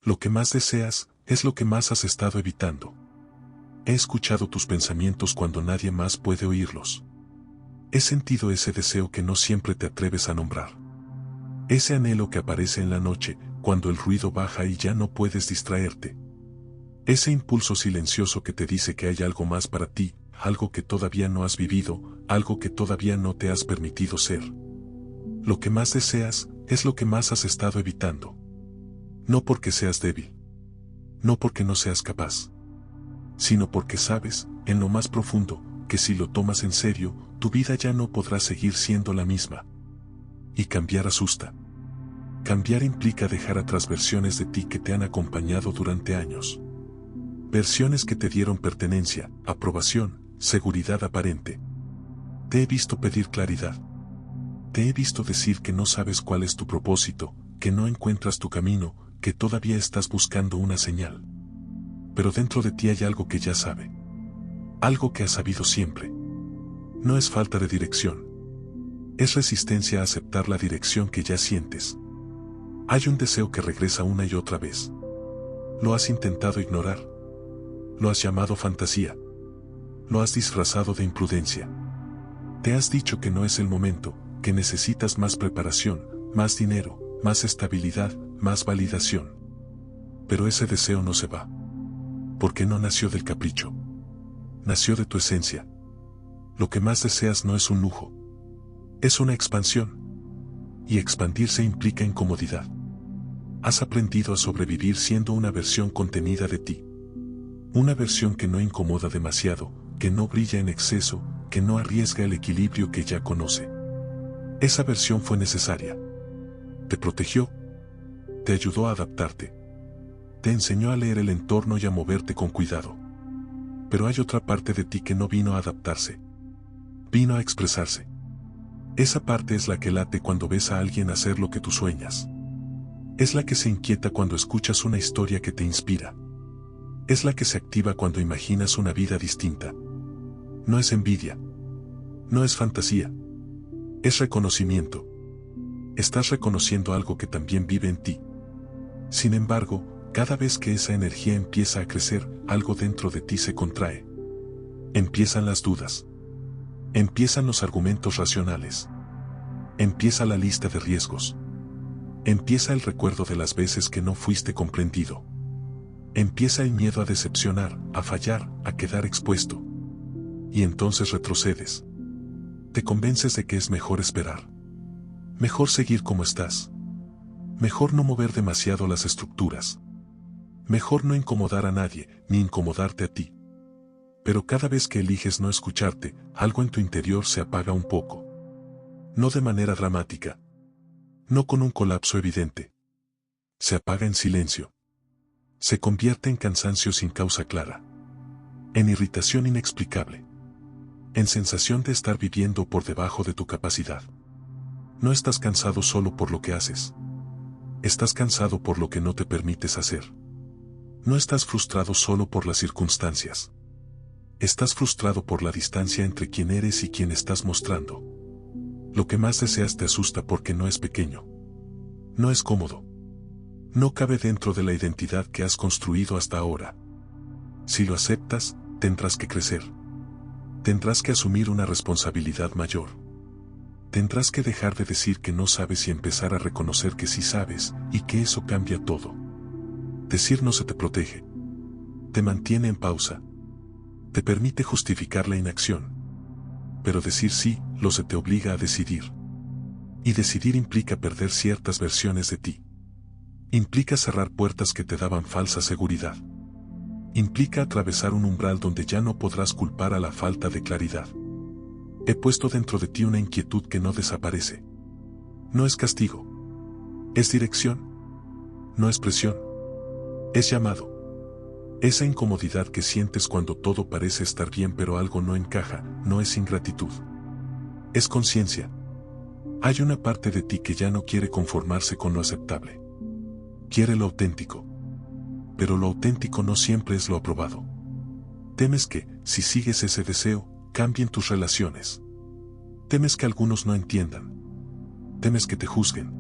Lo que más deseas es lo que más has estado evitando. He escuchado tus pensamientos cuando nadie más puede oírlos. He sentido ese deseo que no siempre te atreves a nombrar. Ese anhelo que aparece en la noche, cuando el ruido baja y ya no puedes distraerte. Ese impulso silencioso que te dice que hay algo más para ti, algo que todavía no has vivido, algo que todavía no te has permitido ser. Lo que más deseas es lo que más has estado evitando. No porque seas débil. No porque no seas capaz. Sino porque sabes, en lo más profundo, que si lo tomas en serio, tu vida ya no podrá seguir siendo la misma. Y cambiar asusta. Cambiar implica dejar atrás versiones de ti que te han acompañado durante años. Versiones que te dieron pertenencia, aprobación, seguridad aparente. Te he visto pedir claridad. Te he visto decir que no sabes cuál es tu propósito, que no encuentras tu camino, que todavía estás buscando una señal. Pero dentro de ti hay algo que ya sabe. Algo que has sabido siempre. No es falta de dirección. Es resistencia a aceptar la dirección que ya sientes. Hay un deseo que regresa una y otra vez. Lo has intentado ignorar. Lo has llamado fantasía. Lo has disfrazado de imprudencia. Te has dicho que no es el momento, que necesitas más preparación, más dinero, más estabilidad, más validación. Pero ese deseo no se va. Porque no nació del capricho. Nació de tu esencia. Lo que más deseas no es un lujo. Es una expansión. Y expandirse implica incomodidad. Has aprendido a sobrevivir siendo una versión contenida de ti. Una versión que no incomoda demasiado, que no brilla en exceso, que no arriesga el equilibrio que ya conoce. Esa versión fue necesaria. Te protegió. Te ayudó a adaptarte. Te enseñó a leer el entorno y a moverte con cuidado. Pero hay otra parte de ti que no vino a adaptarse. Vino a expresarse. Esa parte es la que late cuando ves a alguien hacer lo que tú sueñas. Es la que se inquieta cuando escuchas una historia que te inspira. Es la que se activa cuando imaginas una vida distinta. No es envidia. No es fantasía. Es reconocimiento. Estás reconociendo algo que también vive en ti. Sin embargo, cada vez que esa energía empieza a crecer, algo dentro de ti se contrae. Empiezan las dudas. Empiezan los argumentos racionales. Empieza la lista de riesgos. Empieza el recuerdo de las veces que no fuiste comprendido. Empieza el miedo a decepcionar, a fallar, a quedar expuesto. Y entonces retrocedes. Te convences de que es mejor esperar. Mejor seguir como estás. Mejor no mover demasiado las estructuras. Mejor no incomodar a nadie, ni incomodarte a ti. Pero cada vez que eliges no escucharte, algo en tu interior se apaga un poco. No de manera dramática. No con un colapso evidente. Se apaga en silencio. Se convierte en cansancio sin causa clara. En irritación inexplicable. En sensación de estar viviendo por debajo de tu capacidad. No estás cansado solo por lo que haces. Estás cansado por lo que no te permites hacer. No estás frustrado solo por las circunstancias. Estás frustrado por la distancia entre quién eres y quién estás mostrando. Lo que más deseas te asusta porque no es pequeño. No es cómodo. No cabe dentro de la identidad que has construido hasta ahora. Si lo aceptas, tendrás que crecer. Tendrás que asumir una responsabilidad mayor. Tendrás que dejar de decir que no sabes y empezar a reconocer que sí sabes, y que eso cambia todo. Decir no se te protege. Te mantiene en pausa. Te permite justificar la inacción. Pero decir sí, lo se te obliga a decidir. Y decidir implica perder ciertas versiones de ti. Implica cerrar puertas que te daban falsa seguridad. Implica atravesar un umbral donde ya no podrás culpar a la falta de claridad. He puesto dentro de ti una inquietud que no desaparece. No es castigo. Es dirección. No es presión. Es llamado. Esa incomodidad que sientes cuando todo parece estar bien pero algo no encaja, no es ingratitud. Es conciencia. Hay una parte de ti que ya no quiere conformarse con lo aceptable. Quiere lo auténtico. Pero lo auténtico no siempre es lo aprobado. Temes que, si sigues ese deseo, cambien tus relaciones. Temes que algunos no entiendan. Temes que te juzguen.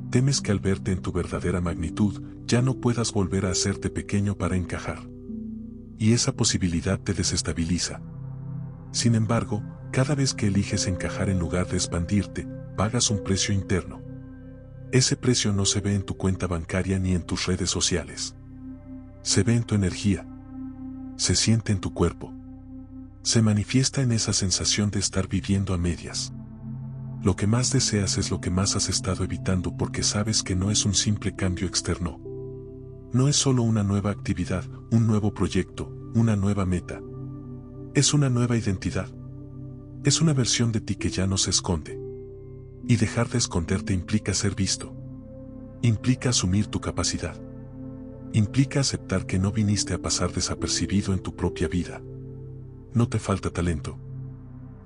Temes que al verte en tu verdadera magnitud, ya no puedas volver a hacerte pequeño para encajar. Y esa posibilidad te desestabiliza. Sin embargo, cada vez que eliges encajar en lugar de expandirte, pagas un precio interno. Ese precio no se ve en tu cuenta bancaria ni en tus redes sociales. Se ve en tu energía. Se siente en tu cuerpo. Se manifiesta en esa sensación de estar viviendo a medias. Lo que más deseas es lo que más has estado evitando porque sabes que no es un simple cambio externo. No es solo una nueva actividad, un nuevo proyecto, una nueva meta. Es una nueva identidad. Es una versión de ti que ya no se esconde. Y dejar de esconderte implica ser visto. Implica asumir tu capacidad. Implica aceptar que no viniste a pasar desapercibido en tu propia vida. No te falta talento.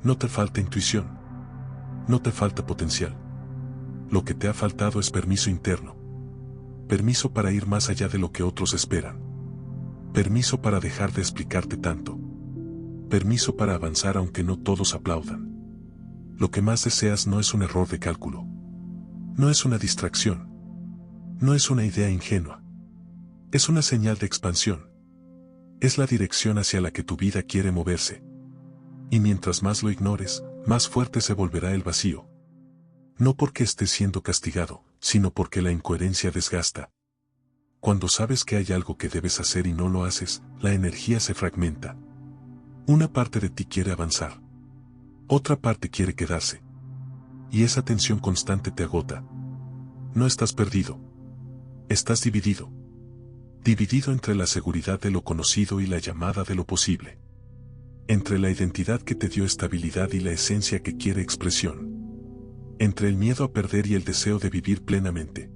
No te falta intuición. No te falta potencial. Lo que te ha faltado es permiso interno. Permiso para ir más allá de lo que otros esperan. Permiso para dejar de explicarte tanto. Permiso para avanzar aunque no todos aplaudan. Lo que más deseas no es un error de cálculo. No es una distracción. No es una idea ingenua. Es una señal de expansión. Es la dirección hacia la que tu vida quiere moverse. Y mientras más lo ignores, más fuerte se volverá el vacío. No porque estés siendo castigado, sino porque la incoherencia desgasta. Cuando sabes que hay algo que debes hacer y no lo haces, la energía se fragmenta. Una parte de ti quiere avanzar. Otra parte quiere quedarse. Y esa tensión constante te agota. No estás perdido. Estás dividido. Dividido entre la seguridad de lo conocido y la llamada de lo posible. Entre la identidad que te dio estabilidad y la esencia que quiere expresión. Entre el miedo a perder y el deseo de vivir plenamente.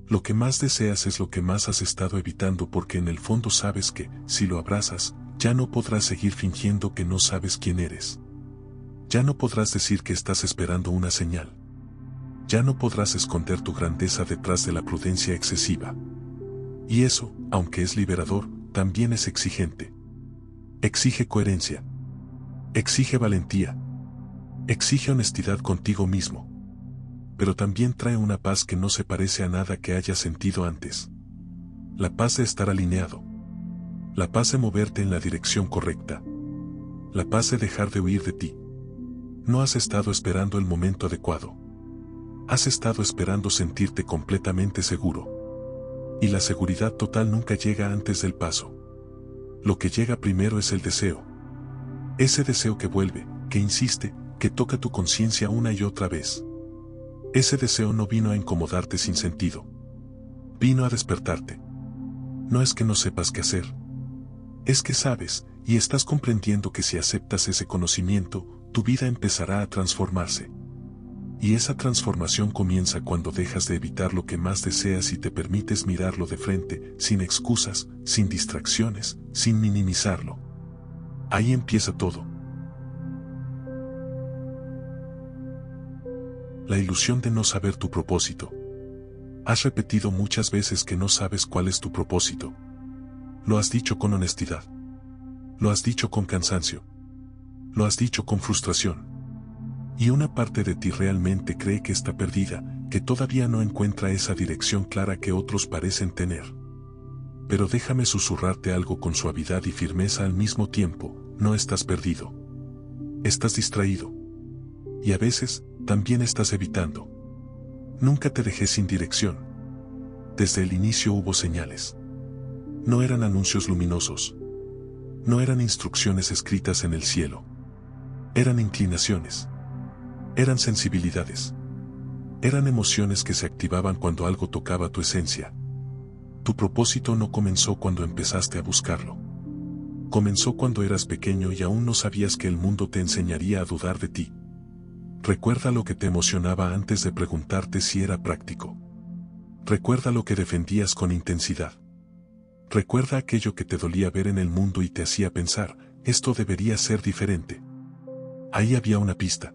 Lo que más deseas es lo que más has estado evitando porque en el fondo sabes que, si lo abrazas, ya no podrás seguir fingiendo que no sabes quién eres. Ya no podrás decir que estás esperando una señal. Ya no podrás esconder tu grandeza detrás de la prudencia excesiva. Y eso, aunque es liberador, también es exigente. Exige coherencia. Exige valentía. Exige honestidad contigo mismo. Pero también trae una paz que no se parece a nada que hayas sentido antes. La paz de estar alineado. La paz de moverte en la dirección correcta. La paz de dejar de huir de ti. No has estado esperando el momento adecuado. Has estado esperando sentirte completamente seguro. Y la seguridad total nunca llega antes del paso. Lo que llega primero es el deseo. Ese deseo que vuelve, que insiste, que toca tu conciencia una y otra vez. Ese deseo no vino a incomodarte sin sentido. Vino a despertarte. No es que no sepas qué hacer. Es que sabes, y estás comprendiendo que si aceptas ese conocimiento, tu vida empezará a transformarse. Y esa transformación comienza cuando dejas de evitar lo que más deseas y te permites mirarlo de frente, sin excusas, sin distracciones, sin minimizarlo. Ahí empieza todo. La ilusión de no saber tu propósito. Has repetido muchas veces que no sabes cuál es tu propósito. Lo has dicho con honestidad. Lo has dicho con cansancio. Lo has dicho con frustración. Y una parte de ti realmente cree que está perdida, que todavía no encuentra esa dirección clara que otros parecen tener. Pero déjame susurrarte algo con suavidad y firmeza al mismo tiempo, no estás perdido. Estás distraído. Y a veces, también estás evitando. Nunca te dejé sin dirección. Desde el inicio hubo señales. No eran anuncios luminosos. No eran instrucciones escritas en el cielo. Eran inclinaciones. Eran sensibilidades. Eran emociones que se activaban cuando algo tocaba tu esencia. Tu propósito no comenzó cuando empezaste a buscarlo. Comenzó cuando eras pequeño y aún no sabías que el mundo te enseñaría a dudar de ti. Recuerda lo que te emocionaba antes de preguntarte si era práctico. Recuerda lo que defendías con intensidad. Recuerda aquello que te dolía ver en el mundo y te hacía pensar, esto debería ser diferente. Ahí había una pista.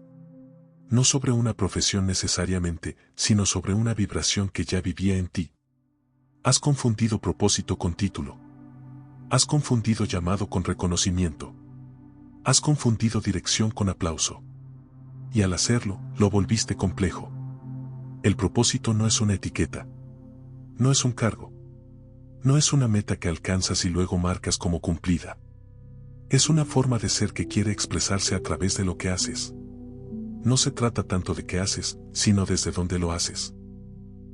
No sobre una profesión necesariamente, sino sobre una vibración que ya vivía en ti. Has confundido propósito con título. Has confundido llamado con reconocimiento. Has confundido dirección con aplauso. Y al hacerlo, lo volviste complejo. El propósito no es una etiqueta. No es un cargo. No es una meta que alcanzas y luego marcas como cumplida. Es una forma de ser que quiere expresarse a través de lo que haces. No se trata tanto de qué haces, sino desde dónde lo haces.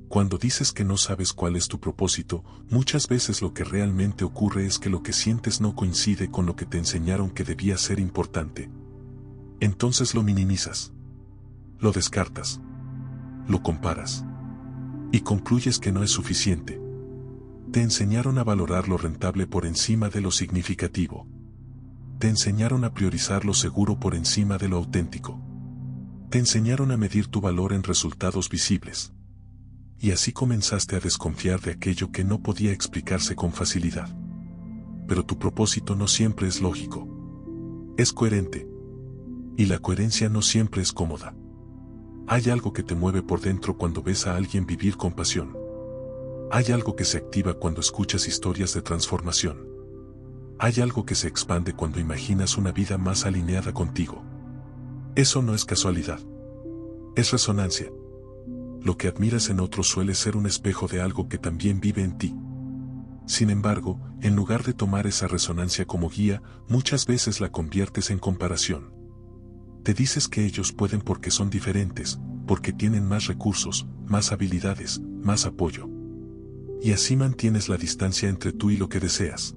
Cuando dices que no sabes cuál es tu propósito, muchas veces lo que realmente ocurre es que lo que sientes no coincide con lo que te enseñaron que debía ser importante. Entonces lo minimizas. Lo descartas. Lo comparas. Y concluyes que no es suficiente. Te enseñaron a valorar lo rentable por encima de lo significativo. Te enseñaron a priorizar lo seguro por encima de lo auténtico. Te enseñaron a medir tu valor en resultados visibles. Y así comenzaste a desconfiar de aquello que no podía explicarse con facilidad. Pero tu propósito no siempre es lógico. Es coherente. Y la coherencia no siempre es cómoda. Hay algo que te mueve por dentro cuando ves a alguien vivir con pasión. Hay algo que se activa cuando escuchas historias de transformación. Hay algo que se expande cuando imaginas una vida más alineada contigo. Eso no es casualidad. Es resonancia. Lo que admiras en otros suele ser un espejo de algo que también vive en ti. Sin embargo, en lugar de tomar esa resonancia como guía, muchas veces la conviertes en comparación. Te dices que ellos pueden porque son diferentes, porque tienen más recursos, más habilidades, más apoyo. Y así mantienes la distancia entre tú y lo que deseas.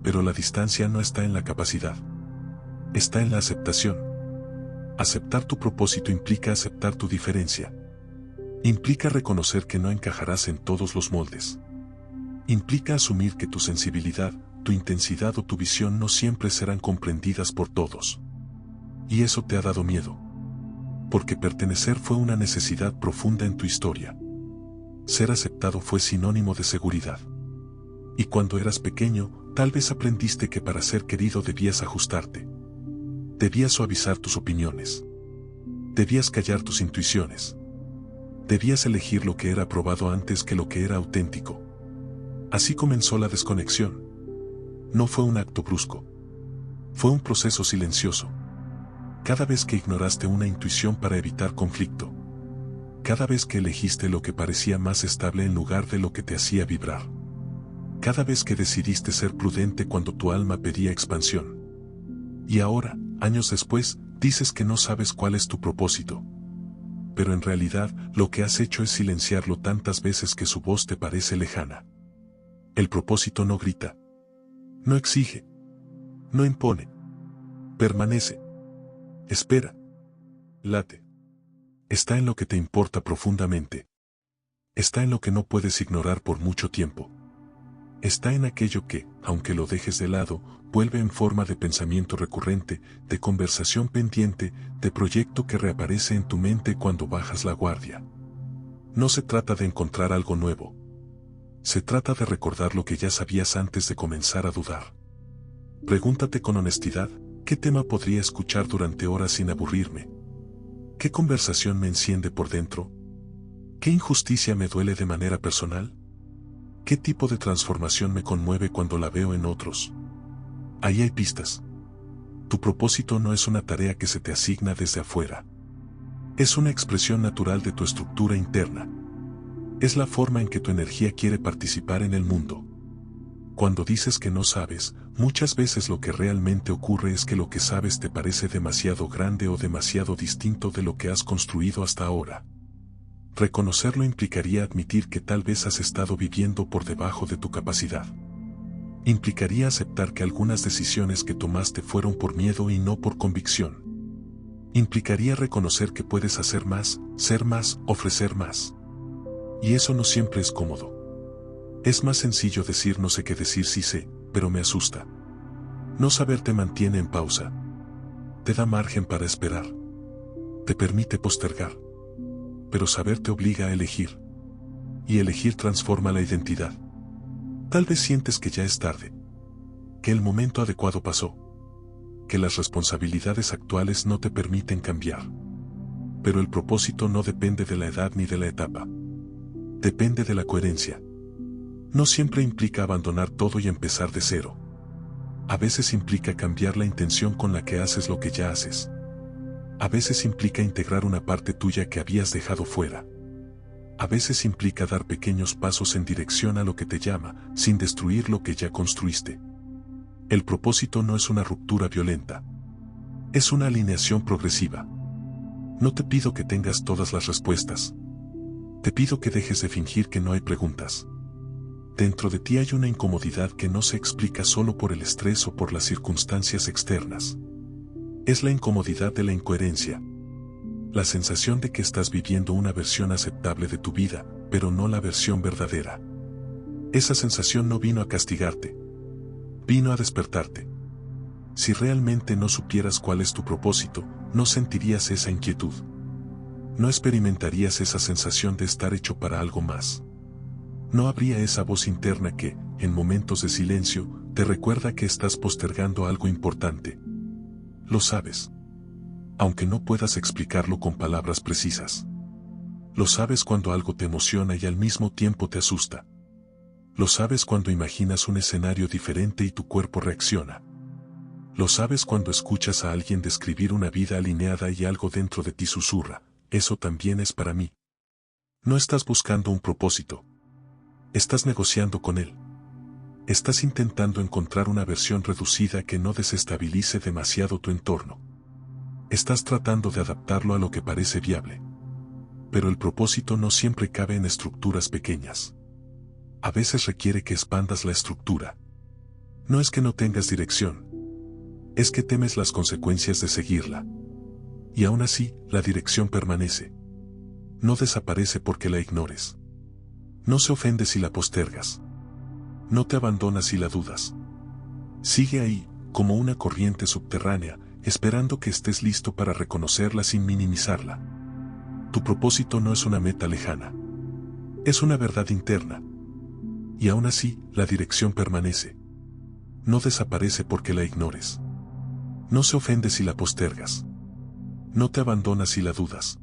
Pero la distancia no está en la capacidad. Está en la aceptación. Aceptar tu propósito implica aceptar tu diferencia. Implica reconocer que no encajarás en todos los moldes. Implica asumir que tu sensibilidad, tu intensidad o tu visión no siempre serán comprendidas por todos. Y eso te ha dado miedo. Porque pertenecer fue una necesidad profunda en tu historia. Ser aceptado fue sinónimo de seguridad. Y cuando eras pequeño, tal vez aprendiste que para ser querido debías ajustarte. Debías suavizar tus opiniones. Debías callar tus intuiciones. Debías elegir lo que era aprobado antes que lo que era auténtico. Así comenzó la desconexión. No fue un acto brusco. Fue un proceso silencioso. Cada vez que ignoraste una intuición para evitar conflicto. Cada vez que elegiste lo que parecía más estable en lugar de lo que te hacía vibrar. Cada vez que decidiste ser prudente cuando tu alma pedía expansión. Y ahora, años después, dices que no sabes cuál es tu propósito. Pero en realidad, lo que has hecho es silenciarlo tantas veces que su voz te parece lejana. El propósito no grita. No exige. No impone. Permanece. Espera. Late. Está en lo que te importa profundamente. Está en lo que no puedes ignorar por mucho tiempo. Está en aquello que, aunque lo dejes de lado, vuelve en forma de pensamiento recurrente, de conversación pendiente, de proyecto que reaparece en tu mente cuando bajas la guardia. No se trata de encontrar algo nuevo. Se trata de recordar lo que ya sabías antes de comenzar a dudar. Pregúntate con honestidad, ¿qué tema podría escuchar durante horas sin aburrirme? ¿Qué conversación me enciende por dentro? ¿Qué injusticia me duele de manera personal? ¿Qué tipo de transformación me conmueve cuando la veo en otros? Ahí hay pistas. Tu propósito no es una tarea que se te asigna desde afuera. Es una expresión natural de tu estructura interna. Es la forma en que tu energía quiere participar en el mundo. Cuando dices que no sabes, muchas veces lo que realmente ocurre es que lo que sabes te parece demasiado grande o demasiado distinto de lo que has construido hasta ahora. Reconocerlo implicaría admitir que tal vez has estado viviendo por debajo de tu capacidad. Implicaría aceptar que algunas decisiones que tomaste fueron por miedo y no por convicción. Implicaría reconocer que puedes hacer más, ser más, ofrecer más. Y eso no siempre es cómodo. Es más sencillo decir no sé qué decir sí sé, pero me asusta. No saber te mantiene en pausa. Te da margen para esperar. Te permite postergar. Pero saber te obliga a elegir. Y elegir transforma la identidad. Tal vez sientes que ya es tarde. Que el momento adecuado pasó. Que las responsabilidades actuales no te permiten cambiar. Pero el propósito no depende de la edad ni de la etapa. Depende de la coherencia. No siempre implica abandonar todo y empezar de cero. A veces implica cambiar la intención con la que haces lo que ya haces. A veces implica integrar una parte tuya que habías dejado fuera. A veces implica dar pequeños pasos en dirección a lo que te llama, sin destruir lo que ya construiste. El propósito no es una ruptura violenta. Es una alineación progresiva. No te pido que tengas todas las respuestas. Te pido que dejes de fingir que no hay preguntas. Dentro de ti hay una incomodidad que no se explica solo por el estrés o por las circunstancias externas. Es la incomodidad de la incoherencia. La sensación de que estás viviendo una versión aceptable de tu vida, pero no la versión verdadera. Esa sensación no vino a castigarte. Vino a despertarte. Si realmente no supieras cuál es tu propósito, no sentirías esa inquietud. No experimentarías esa sensación de estar hecho para algo más. No habría esa voz interna que, en momentos de silencio, te recuerda que estás postergando algo importante. Lo sabes. Aunque no puedas explicarlo con palabras precisas. Lo sabes cuando algo te emociona y al mismo tiempo te asusta. Lo sabes cuando imaginas un escenario diferente y tu cuerpo reacciona. Lo sabes cuando escuchas a alguien describir una vida alineada y algo dentro de ti susurra, eso también es para mí. No estás buscando un propósito. Estás negociando con él. Estás intentando encontrar una versión reducida que no desestabilice demasiado tu entorno. Estás tratando de adaptarlo a lo que parece viable. Pero el propósito no siempre cabe en estructuras pequeñas. A veces requiere que expandas la estructura. No es que no tengas dirección. Es que temes las consecuencias de seguirla. Y aún así, la dirección permanece. No desaparece porque la ignores. No se ofende si la postergas. No te abandonas si la dudas. Sigue ahí, como una corriente subterránea, esperando que estés listo para reconocerla sin minimizarla. Tu propósito no es una meta lejana. Es una verdad interna. Y aún así, la dirección permanece. No desaparece porque la ignores. No se ofende si la postergas. No te abandonas si la dudas.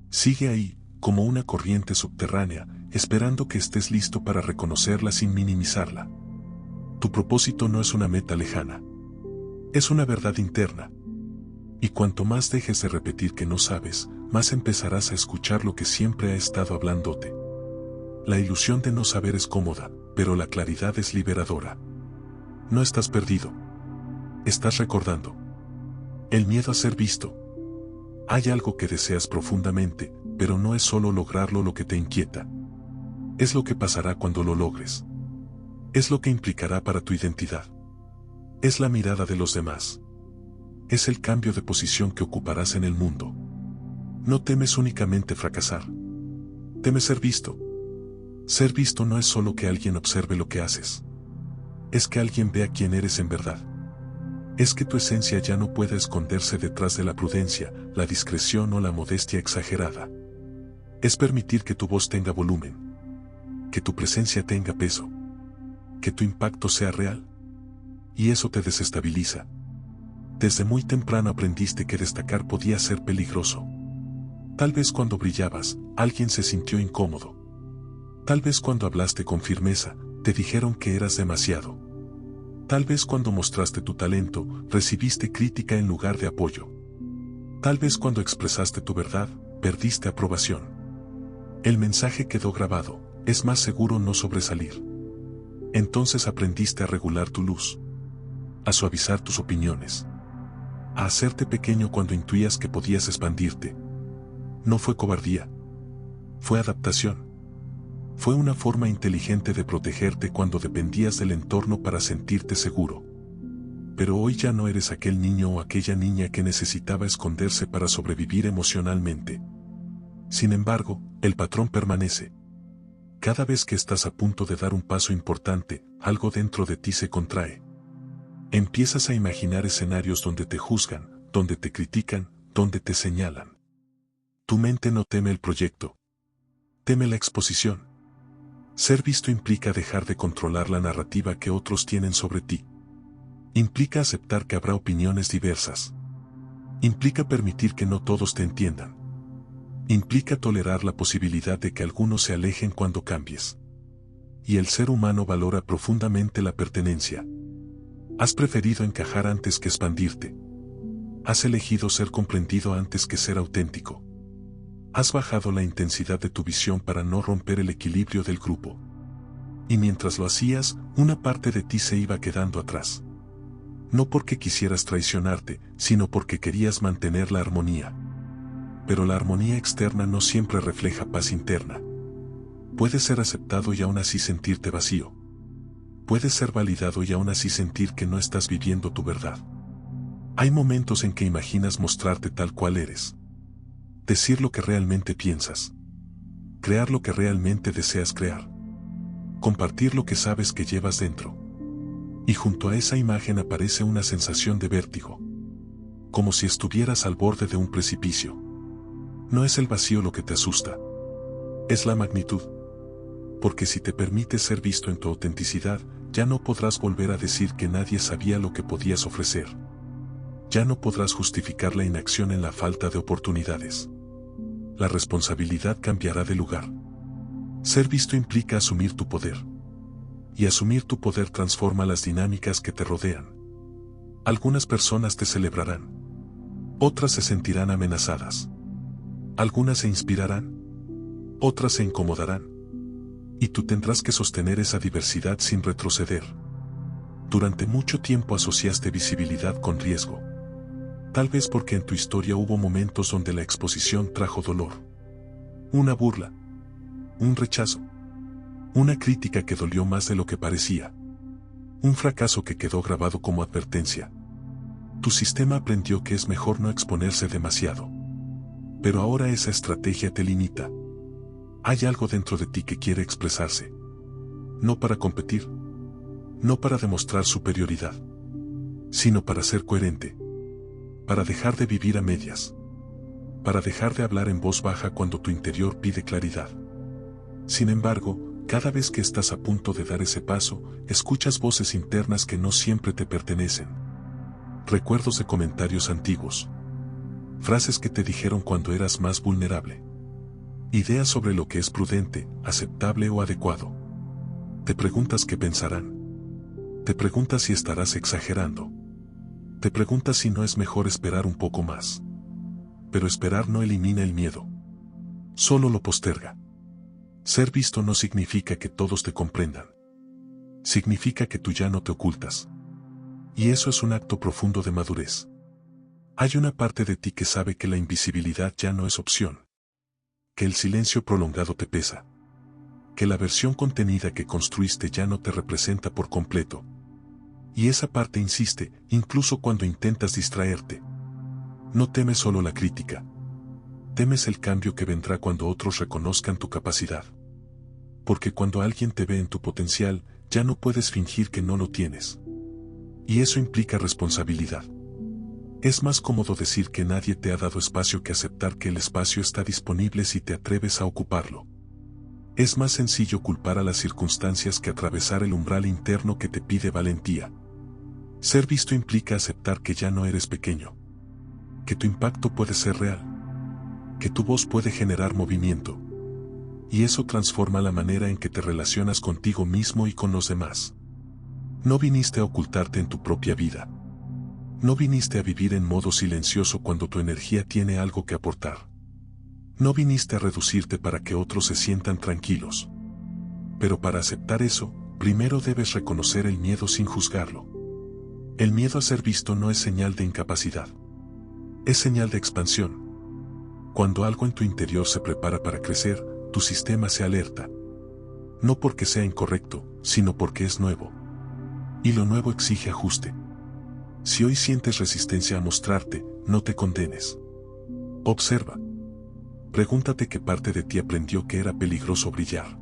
Sigue ahí, como una corriente subterránea, esperando que estés listo para reconocerla sin minimizarla. Tu propósito no es una meta lejana. Es una verdad interna. Y cuanto más dejes de repetir que no sabes, más empezarás a escuchar lo que siempre ha estado hablándote. La ilusión de no saber es cómoda, pero la claridad es liberadora. No estás perdido. Estás recordando. El miedo a ser visto. Hay algo que deseas profundamente, pero no es solo lograrlo lo que te inquieta. Es lo que pasará cuando lo logres. Es lo que implicará para tu identidad. Es la mirada de los demás. Es el cambio de posición que ocuparás en el mundo. No temes únicamente fracasar. Temes ser visto. Ser visto no es solo que alguien observe lo que haces. Es que alguien vea quién eres en verdad. Es que tu esencia ya no pueda esconderse detrás de la prudencia, la discreción o la modestia exagerada. Es permitir que tu voz tenga volumen. Que tu presencia tenga peso. Que tu impacto sea real. Y eso te desestabiliza. Desde muy temprano aprendiste que destacar podía ser peligroso. Tal vez cuando brillabas, alguien se sintió incómodo. Tal vez cuando hablaste con firmeza, te dijeron que eras demasiado. Tal vez cuando mostraste tu talento, recibiste crítica en lugar de apoyo. Tal vez cuando expresaste tu verdad, perdiste aprobación. El mensaje quedó grabado, es más seguro no sobresalir. Entonces aprendiste a regular tu luz. A suavizar tus opiniones. A hacerte pequeño cuando intuías que podías expandirte. No fue cobardía. Fue adaptación. Fue una forma inteligente de protegerte cuando dependías del entorno para sentirte seguro. Pero hoy ya no eres aquel niño o aquella niña que necesitaba esconderse para sobrevivir emocionalmente. Sin embargo, el patrón permanece. Cada vez que estás a punto de dar un paso importante, algo dentro de ti se contrae. Empiezas a imaginar escenarios donde te juzgan, donde te critican, donde te señalan. Tu mente no teme el proyecto. Teme la exposición. Ser visto implica dejar de controlar la narrativa que otros tienen sobre ti. Implica aceptar que habrá opiniones diversas. Implica permitir que no todos te entiendan. Implica tolerar la posibilidad de que algunos se alejen cuando cambies. Y el ser humano valora profundamente la pertenencia. Has preferido encajar antes que expandirte. Has elegido ser comprendido antes que ser auténtico. Has bajado la intensidad de tu visión para no romper el equilibrio del grupo. Y mientras lo hacías, una parte de ti se iba quedando atrás. No porque quisieras traicionarte, sino porque querías mantener la armonía. Pero la armonía externa no siempre refleja paz interna. Puedes ser aceptado y aún así sentirte vacío. Puedes ser validado y aún así sentir que no estás viviendo tu verdad. Hay momentos en que imaginas mostrarte tal cual eres. Decir lo que realmente piensas. Crear lo que realmente deseas crear. Compartir lo que sabes que llevas dentro. Y junto a esa imagen aparece una sensación de vértigo. Como si estuvieras al borde de un precipicio. No es el vacío lo que te asusta. Es la magnitud. Porque si te permites ser visto en tu autenticidad, ya no podrás volver a decir que nadie sabía lo que podías ofrecer. Ya no podrás justificar la inacción en la falta de oportunidades. La responsabilidad cambiará de lugar. Ser visto implica asumir tu poder. Y asumir tu poder transforma las dinámicas que te rodean. Algunas personas te celebrarán. Otras se sentirán amenazadas. Algunas se inspirarán. Otras se incomodarán. Y tú tendrás que sostener esa diversidad sin retroceder. Durante mucho tiempo asociaste visibilidad con riesgo. Tal vez porque en tu historia hubo momentos donde la exposición trajo dolor. Una burla. Un rechazo. Una crítica que dolió más de lo que parecía. Un fracaso que quedó grabado como advertencia. Tu sistema aprendió que es mejor no exponerse demasiado. Pero ahora esa estrategia te limita. Hay algo dentro de ti que quiere expresarse. No para competir. No para demostrar superioridad. Sino para ser coherente. Para dejar de vivir a medias. Para dejar de hablar en voz baja cuando tu interior pide claridad. Sin embargo, cada vez que estás a punto de dar ese paso, escuchas voces internas que no siempre te pertenecen. Recuerdos de comentarios antiguos. Frases que te dijeron cuando eras más vulnerable. Ideas sobre lo que es prudente, aceptable o adecuado. Te preguntas qué pensarán. Te preguntas si estarás exagerando. Te preguntas si no es mejor esperar un poco más. Pero esperar no elimina el miedo. Solo lo posterga. Ser visto no significa que todos te comprendan. Significa que tú ya no te ocultas. Y eso es un acto profundo de madurez. Hay una parte de ti que sabe que la invisibilidad ya no es opción. Que el silencio prolongado te pesa. Que la versión contenida que construiste ya no te representa por completo. Y esa parte insiste, incluso cuando intentas distraerte. No temes solo la crítica. Temes el cambio que vendrá cuando otros reconozcan tu capacidad. Porque cuando alguien te ve en tu potencial, ya no puedes fingir que no lo tienes. Y eso implica responsabilidad. Es más cómodo decir que nadie te ha dado espacio que aceptar que el espacio está disponible si te atreves a ocuparlo. Es más sencillo culpar a las circunstancias que atravesar el umbral interno que te pide valentía. Ser visto implica aceptar que ya no eres pequeño. Que tu impacto puede ser real. Que tu voz puede generar movimiento. Y eso transforma la manera en que te relacionas contigo mismo y con los demás. No viniste a ocultarte en tu propia vida. No viniste a vivir en modo silencioso cuando tu energía tiene algo que aportar. No viniste a reducirte para que otros se sientan tranquilos. Pero para aceptar eso, primero debes reconocer el miedo sin juzgarlo. El miedo a ser visto no es señal de incapacidad. Es señal de expansión. Cuando algo en tu interior se prepara para crecer, tu sistema se alerta. No porque sea incorrecto, sino porque es nuevo. Y lo nuevo exige ajuste. Si hoy sientes resistencia a mostrarte, no te condenes. Observa. Pregúntate qué parte de ti aprendió que era peligroso brillar.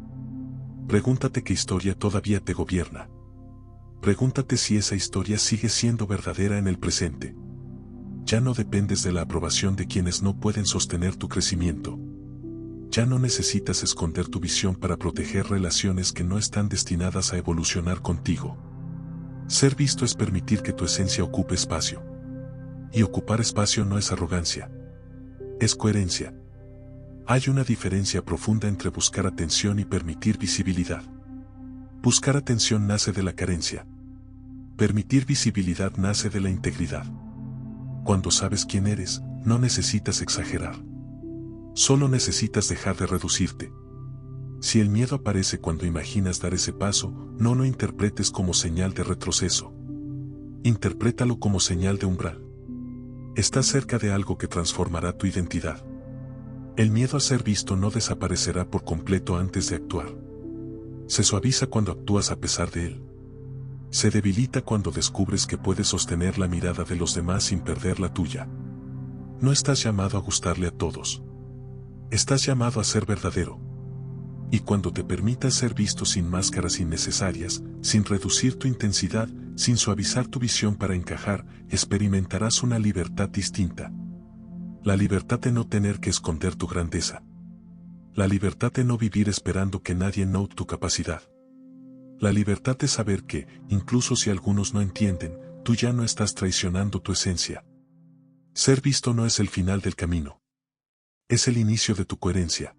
Pregúntate qué historia todavía te gobierna. Pregúntate si esa historia sigue siendo verdadera en el presente. Ya no dependes de la aprobación de quienes no pueden sostener tu crecimiento. Ya no necesitas esconder tu visión para proteger relaciones que no están destinadas a evolucionar contigo. Ser visto es permitir que tu esencia ocupe espacio. Y ocupar espacio no es arrogancia. Es coherencia. Hay una diferencia profunda entre buscar atención y permitir visibilidad. Buscar atención nace de la carencia. Permitir visibilidad nace de la integridad. Cuando sabes quién eres, no necesitas exagerar. Solo necesitas dejar de reducirte. Si el miedo aparece cuando imaginas dar ese paso, no lo interpretes como señal de retroceso. Interprétalo como señal de umbral. Estás cerca de algo que transformará tu identidad. El miedo a ser visto no desaparecerá por completo antes de actuar. Se suaviza cuando actúas a pesar de él. Se debilita cuando descubres que puedes sostener la mirada de los demás sin perder la tuya. No estás llamado a gustarle a todos. Estás llamado a ser verdadero. Y cuando te permitas ser visto sin máscaras innecesarias, sin reducir tu intensidad, sin suavizar tu visión para encajar, experimentarás una libertad distinta. La libertad de no tener que esconder tu grandeza. La libertad de no vivir esperando que nadie note tu capacidad. La libertad de saber que, incluso si algunos no entienden, tú ya no estás traicionando tu esencia. Ser visto no es el final del camino. Es el inicio de tu coherencia.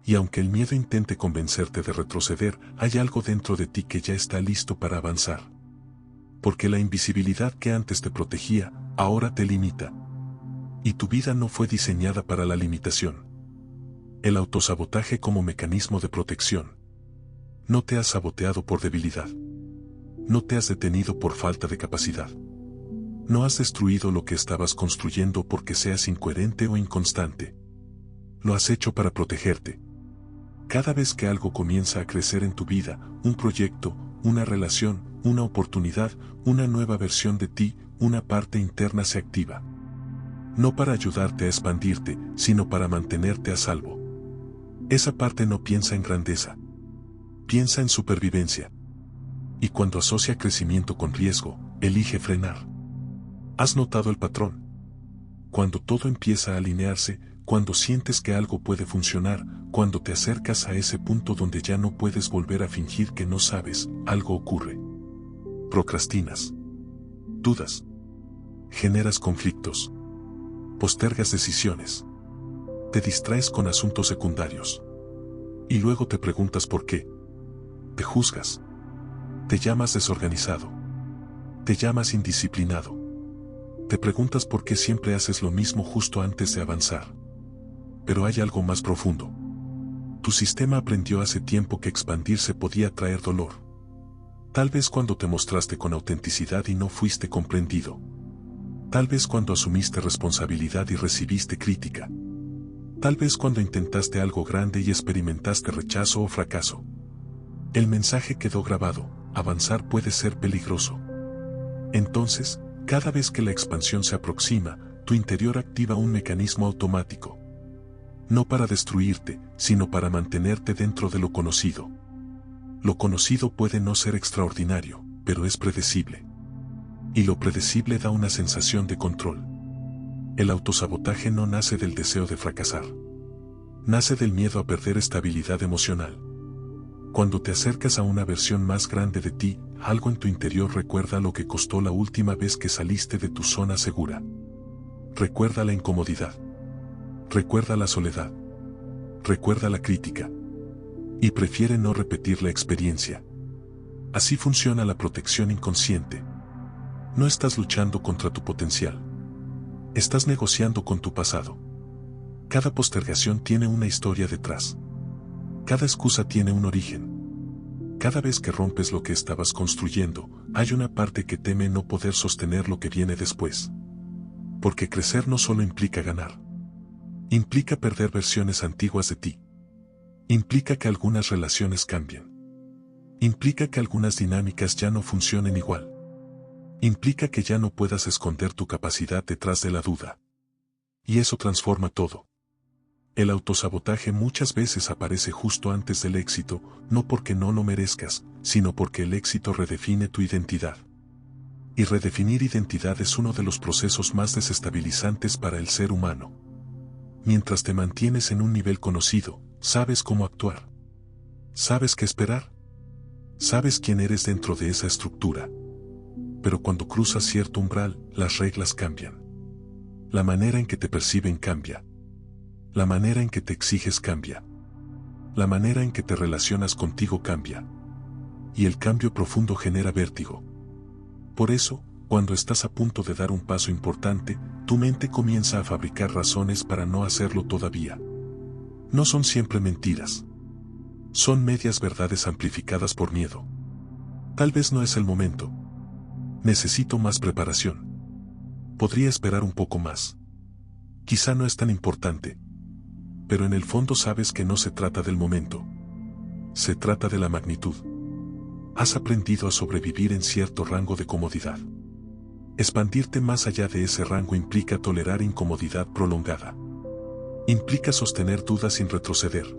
Y aunque el miedo intente convencerte de retroceder, hay algo dentro de ti que ya está listo para avanzar. Porque la invisibilidad que antes te protegía, ahora te limita. Y tu vida no fue diseñada para la limitación. El autosabotaje como mecanismo de protección. No te has saboteado por debilidad. No te has detenido por falta de capacidad. No has destruido lo que estabas construyendo porque seas incoherente o inconstante. Lo has hecho para protegerte. Cada vez que algo comienza a crecer en tu vida, un proyecto, una relación, una oportunidad, una nueva versión de ti, una parte interna se activa. No para ayudarte a expandirte, sino para mantenerte a salvo. Esa parte no piensa en grandeza. Piensa en supervivencia. Y cuando asocia crecimiento con riesgo, elige frenar. ¿Has notado el patrón? Cuando todo empieza a alinearse, cuando sientes que algo puede funcionar, cuando te acercas a ese punto donde ya no puedes volver a fingir que no sabes, algo ocurre. Procrastinas. Dudas. Generas conflictos. Postergas decisiones. Te distraes con asuntos secundarios. Y luego te preguntas por qué. Te juzgas. Te llamas desorganizado. Te llamas indisciplinado. Te preguntas por qué siempre haces lo mismo justo antes de avanzar. Pero hay algo más profundo. Tu sistema aprendió hace tiempo que expandirse podía traer dolor. Tal vez cuando te mostraste con autenticidad y no fuiste comprendido. Tal vez cuando asumiste responsabilidad y recibiste crítica. Tal vez cuando intentaste algo grande y experimentaste rechazo o fracaso. El mensaje quedó grabado: avanzar puede ser peligroso. Entonces, cada vez que la expansión se aproxima, tu interior activa un mecanismo automático. No para destruirte, sino para mantenerte dentro de lo conocido. Lo conocido puede no ser extraordinario, pero es predecible. Y lo predecible da una sensación de control. El autosabotaje no nace del deseo de fracasar. Nace del miedo a perder estabilidad emocional. Cuando te acercas a una versión más grande de ti, algo en tu interior recuerda lo que costó la última vez que saliste de tu zona segura. Recuerda la incomodidad. Recuerda la soledad. Recuerda la crítica. Y prefiere no repetir la experiencia. Así funciona la protección inconsciente. No estás luchando contra tu potencial. Estás negociando con tu pasado. Cada postergación tiene una historia detrás. Cada excusa tiene un origen. Cada vez que rompes lo que estabas construyendo, hay una parte que teme no poder sostener lo que viene después. Porque crecer no solo implica ganar. Implica perder versiones antiguas de ti. Implica que algunas relaciones cambien. Implica que algunas dinámicas ya no funcionen igual. Implica que ya no puedas esconder tu capacidad detrás de la duda. Y eso transforma todo. El autosabotaje muchas veces aparece justo antes del éxito, no porque no lo merezcas, sino porque el éxito redefine tu identidad. Y redefinir identidad es uno de los procesos más desestabilizantes para el ser humano. Mientras te mantienes en un nivel conocido, sabes cómo actuar. Sabes qué esperar. Sabes quién eres dentro de esa estructura. Pero cuando cruzas cierto umbral, las reglas cambian. La manera en que te perciben cambia. La manera en que te exiges cambia. La manera en que te relacionas contigo cambia. Y el cambio profundo genera vértigo. Por eso, Cuando estás a punto de dar un paso importante, tu mente comienza a fabricar razones para no hacerlo todavía. No son siempre mentiras. Son medias verdades amplificadas por miedo. Tal vez no es el momento. Necesito más preparación. Podría esperar un poco más. Quizá no es tan importante. Pero en el fondo sabes que no se trata del momento. Se trata de la magnitud. Has aprendido a sobrevivir en cierto rango de comodidad. Expandirte más allá de ese rango implica tolerar incomodidad prolongada. Implica sostener dudas sin retroceder.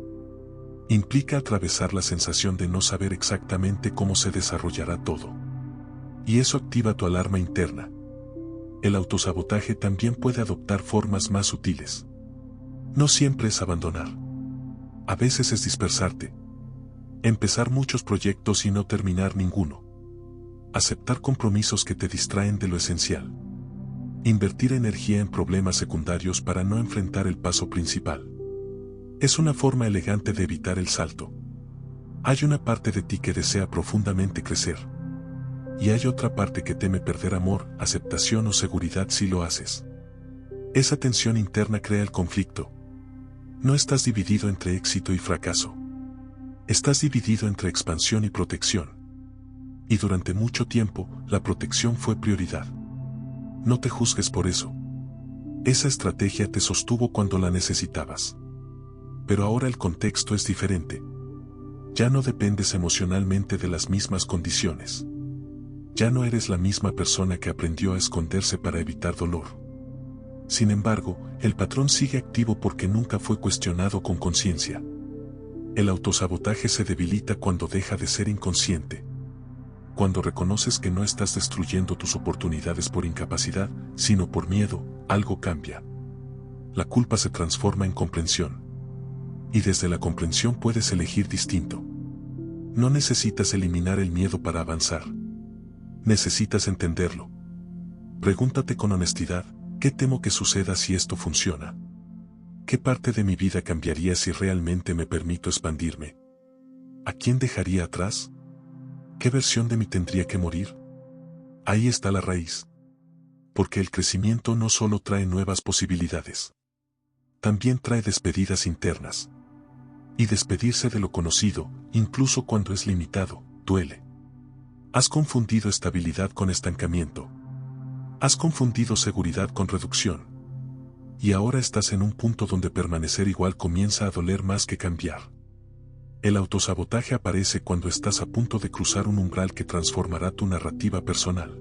Implica atravesar la sensación de no saber exactamente cómo se desarrollará todo. Y eso activa tu alarma interna. El autosabotaje también puede adoptar formas más sutiles. No siempre es abandonar. A veces es dispersarte. Empezar muchos proyectos y no terminar ninguno. Aceptar compromisos que te distraen de lo esencial. Invertir energía en problemas secundarios para no enfrentar el paso principal. Es una forma elegante de evitar el salto. Hay una parte de ti que desea profundamente crecer. Y hay otra parte que teme perder amor, aceptación o seguridad si lo haces. Esa tensión interna crea el conflicto. No estás dividido entre éxito y fracaso. Estás dividido entre expansión y protección. Y durante mucho tiempo, la protección fue prioridad. No te juzgues por eso. Esa estrategia te sostuvo cuando la necesitabas. Pero ahora el contexto es diferente. Ya no dependes emocionalmente de las mismas condiciones. Ya no eres la misma persona que aprendió a esconderse para evitar dolor. Sin embargo, el patrón sigue activo porque nunca fue cuestionado con conciencia. El autosabotaje se debilita cuando deja de ser inconsciente. Cuando reconoces que no estás destruyendo tus oportunidades por incapacidad, sino por miedo, algo cambia. La culpa se transforma en comprensión. Y desde la comprensión puedes elegir distinto. No necesitas eliminar el miedo para avanzar. Necesitas entenderlo. Pregúntate con honestidad, ¿qué temo que suceda si esto funciona? ¿Qué parte de mi vida cambiaría si realmente me permito expandirme? ¿A quién dejaría atrás? ¿Qué versión de mí tendría que morir? Ahí está la raíz. Porque el crecimiento no solo trae nuevas posibilidades. También trae despedidas internas. Y despedirse de lo conocido, incluso cuando es limitado, duele. Has confundido estabilidad con estancamiento. Has confundido seguridad con reducción. Y ahora estás en un punto donde permanecer igual comienza a doler más que cambiar. El autosabotaje aparece cuando estás a punto de cruzar un umbral que transformará tu narrativa personal.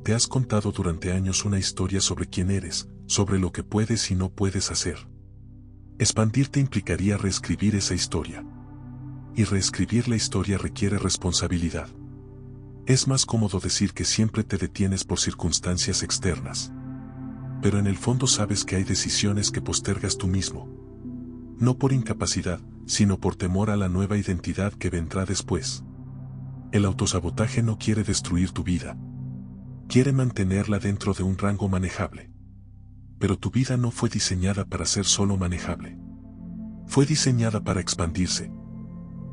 Te has contado durante años una historia sobre quién eres, sobre lo que puedes y no puedes hacer. Expandirte implicaría reescribir esa historia. Y reescribir la historia requiere responsabilidad. Es más cómodo decir que siempre te detienes por circunstancias externas. Pero en el fondo sabes que hay decisiones que postergas tú mismo. No por incapacidad, sino por temor a la nueva identidad que vendrá después. El autosabotaje no quiere destruir tu vida. Quiere mantenerla dentro de un rango manejable. Pero tu vida no fue diseñada para ser solo manejable. Fue diseñada para expandirse.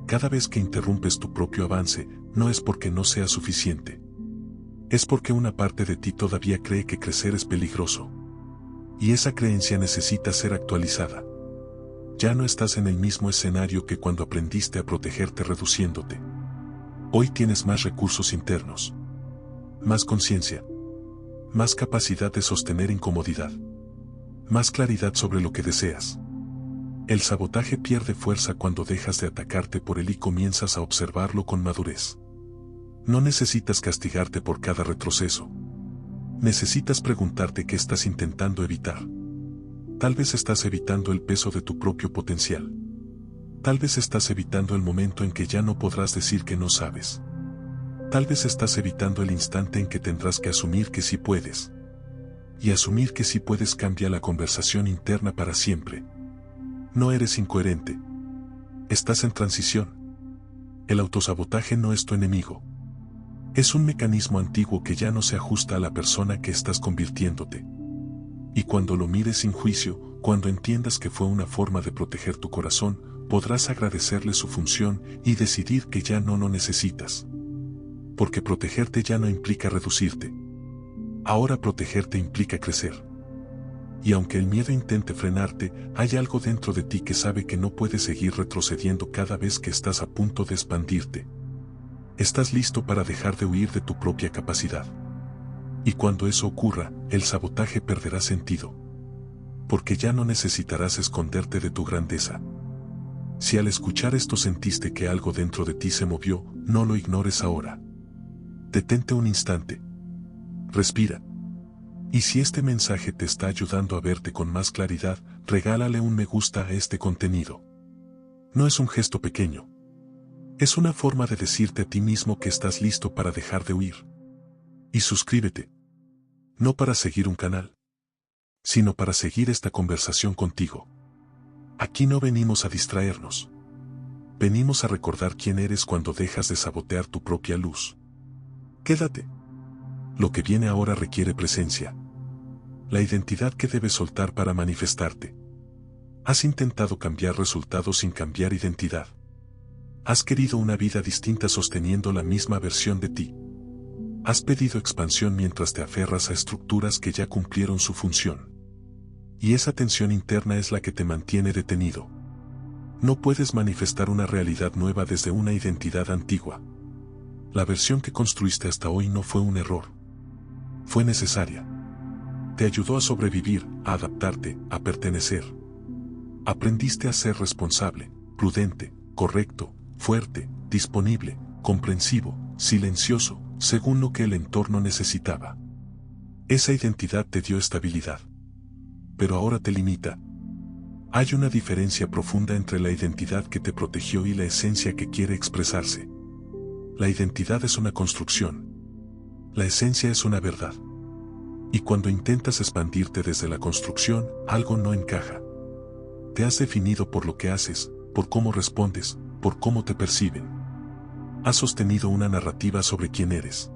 Cada vez que interrumpes tu propio avance, no es porque no sea suficiente. Es porque una parte de ti todavía cree que crecer es peligroso. Y esa creencia necesita ser actualizada. Ya no estás en el mismo escenario que cuando aprendiste a protegerte reduciéndote. Hoy tienes más recursos internos. Más conciencia. Más capacidad de sostener incomodidad. Más claridad sobre lo que deseas. El sabotaje pierde fuerza cuando dejas de atacarte por él y comienzas a observarlo con madurez. No necesitas castigarte por cada retroceso. Necesitas preguntarte qué estás intentando evitar. Tal vez estás evitando el peso de tu propio potencial. Tal vez estás evitando el momento en que ya no podrás decir que no sabes. Tal vez estás evitando el instante en que tendrás que asumir que sí puedes. Y asumir que sí puedes cambia la conversación interna para siempre. No eres incoherente. Estás en transición. El autosabotaje no es tu enemigo. Es un mecanismo antiguo que ya no se ajusta a la persona que estás convirtiéndote. Y cuando lo mires sin juicio, cuando entiendas que fue una forma de proteger tu corazón, podrás agradecerle su función y decidir que ya no lo necesitas. Porque protegerte ya no implica reducirte. Ahora protegerte implica crecer. Y aunque el miedo intente frenarte, hay algo dentro de ti que sabe que no puedes seguir retrocediendo cada vez que estás a punto de expandirte. Estás listo para dejar de huir de tu propia capacidad. Y cuando eso ocurra, el sabotaje perderá sentido. Porque ya no necesitarás esconderte de tu grandeza. Si al escuchar esto sentiste que algo dentro de ti se movió, no lo ignores ahora. Detente un instante. Respira. Y si este mensaje te está ayudando a verte con más claridad, regálale un me gusta a este contenido. No es un gesto pequeño. Es una forma de decirte a ti mismo que estás listo para dejar de huir. Y suscríbete. No para seguir un canal, sino para seguir esta conversación contigo. Aquí no venimos a distraernos. Venimos a recordar quién eres cuando dejas de sabotear tu propia luz. Quédate. Lo que viene ahora requiere presencia. La identidad que debes soltar para manifestarte. Has intentado cambiar resultados sin cambiar identidad. Has querido una vida distinta sosteniendo la misma versión de ti. Has pedido expansión mientras te aferras a estructuras que ya cumplieron su función. Y esa tensión interna es la que te mantiene detenido. No puedes manifestar una realidad nueva desde una identidad antigua. La versión que construiste hasta hoy no fue un error. Fue necesaria. Te ayudó a sobrevivir, a adaptarte, a pertenecer. Aprendiste a ser responsable, prudente, correcto, fuerte, disponible, comprensivo, silencioso, según lo que el entorno necesitaba. Esa identidad te dio estabilidad. Pero ahora te limita. Hay una diferencia profunda entre la identidad que te protegió y la esencia que quiere expresarse. La identidad es una construcción. La esencia es una verdad. Y cuando intentas expandirte desde la construcción, algo no encaja. Te has definido por lo que haces, por cómo respondes, por cómo te perciben. Has sostenido una narrativa sobre quién eres.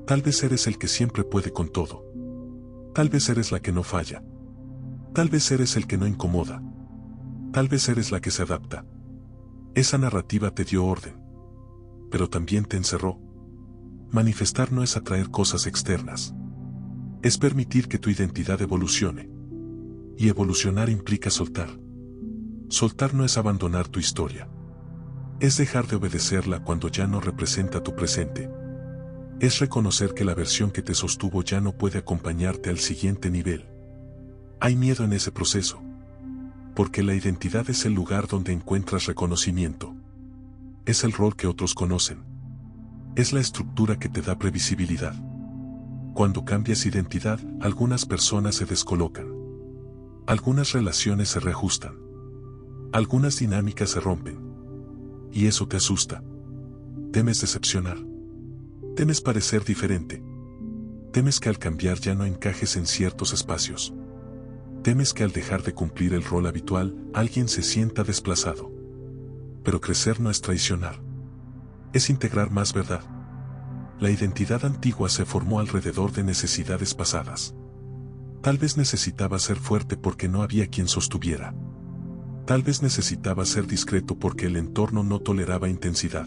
Tal vez eres el que siempre puede con todo. Tal vez eres la que no falla. Tal vez eres el que no incomoda. Tal vez eres la que se adapta. Esa narrativa te dio orden. Pero también te encerró. Manifestar no es atraer cosas externas. Es permitir que tu identidad evolucione. Y evolucionar implica soltar. Soltar no es abandonar tu historia. Es dejar de obedecerla cuando ya no representa tu presente. Es reconocer que la versión que te sostuvo ya no puede acompañarte al siguiente nivel. Hay miedo en ese proceso. Porque la identidad es el lugar donde encuentras reconocimiento. Es el rol que otros conocen. Es la estructura que te da previsibilidad. Cuando cambias identidad, algunas personas se descolocan. Algunas relaciones se reajustan. Algunas dinámicas se rompen. Y eso te asusta. Temes decepcionar. Temes parecer diferente. Temes que al cambiar ya no encajes en ciertos espacios. Temes que al dejar de cumplir el rol habitual, alguien se sienta desplazado. Pero crecer no es traicionar. Es integrar más verdad. La identidad antigua se formó alrededor de necesidades pasadas. Tal vez necesitaba ser fuerte porque no había quien sostuviera. Tal vez necesitaba ser discreto porque el entorno no toleraba intensidad.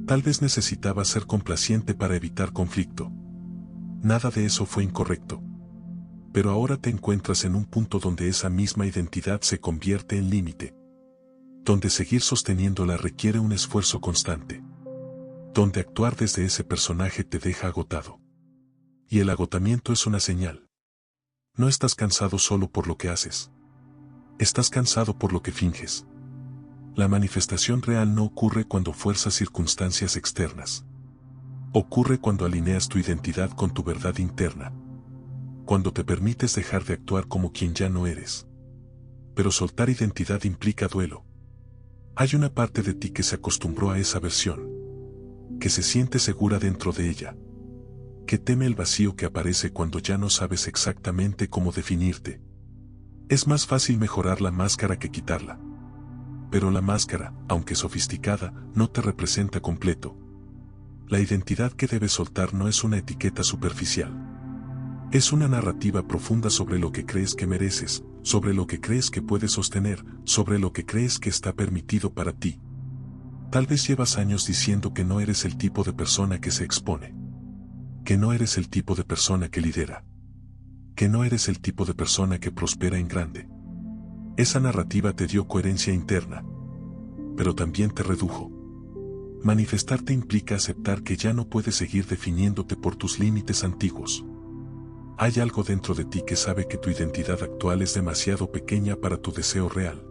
Tal vez necesitaba ser complaciente para evitar conflicto. Nada de eso fue incorrecto. Pero ahora te encuentras en un punto donde esa misma identidad se convierte en límite. Donde seguir sosteniéndola requiere un esfuerzo constante. Donde actuar desde ese personaje te deja agotado. Y el agotamiento es una señal. No estás cansado solo por lo que haces. Estás cansado por lo que finges. La manifestación real no ocurre cuando fuerzas circunstancias externas. Ocurre cuando alineas tu identidad con tu verdad interna. Cuando te permites dejar de actuar como quien ya no eres. Pero soltar identidad implica duelo. Hay una parte de ti que se acostumbró a esa versión. Que se siente segura dentro de ella. Que teme el vacío que aparece cuando ya no sabes exactamente cómo definirte. Es más fácil mejorar la máscara que quitarla. Pero la máscara, aunque sofisticada, no te representa completo. La identidad que debes soltar no es una etiqueta superficial. Es una narrativa profunda sobre lo que crees que mereces, sobre lo que crees que puedes sostener, sobre lo que crees que está permitido para ti. Tal vez llevas años diciendo que no eres el tipo de persona que se expone. Que no eres el tipo de persona que lidera. Que no eres el tipo de persona que prospera en grande. Esa narrativa te dio coherencia interna, pero también te redujo. Manifestarte implica aceptar que ya no puedes seguir definiéndote por tus límites antiguos. Hay algo dentro de ti que sabe que tu identidad actual es demasiado pequeña para tu deseo real.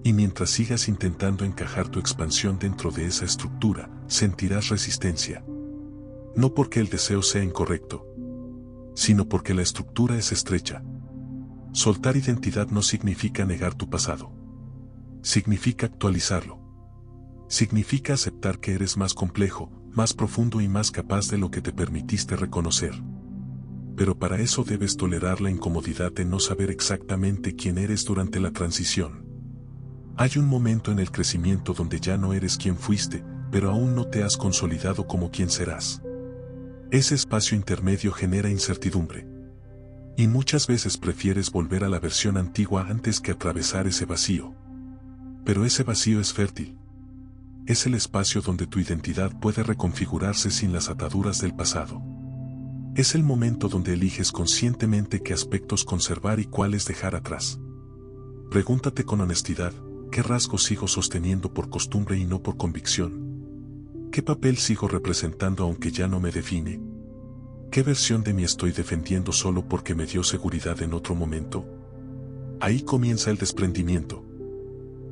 Y mientras sigas intentando encajar tu expansión dentro de esa estructura, sentirás resistencia. No porque el deseo sea incorrecto, sino porque la estructura es estrecha. Soltar identidad no significa negar tu pasado. Significa actualizarlo. Significa aceptar que eres más complejo, más profundo y más capaz de lo que te permitiste reconocer. Pero para eso debes tolerar la incomodidad de no saber exactamente quién eres durante la transición. Hay un momento en el crecimiento donde ya no eres quien fuiste, pero aún no te has consolidado como quien serás. Ese espacio intermedio genera incertidumbre. Y muchas veces prefieres volver a la versión antigua antes que atravesar ese vacío. Pero ese vacío es fértil. Es el espacio donde tu identidad puede reconfigurarse sin las ataduras del pasado. Es el momento donde eliges conscientemente qué aspectos conservar y cuáles dejar atrás. Pregúntate con honestidad, ¿qué rasgos sigo sosteniendo por costumbre y no por convicción? ¿Qué papel sigo representando aunque ya no me define? ¿Qué versión de mí estoy defendiendo solo porque me dio seguridad en otro momento? Ahí comienza el desprendimiento.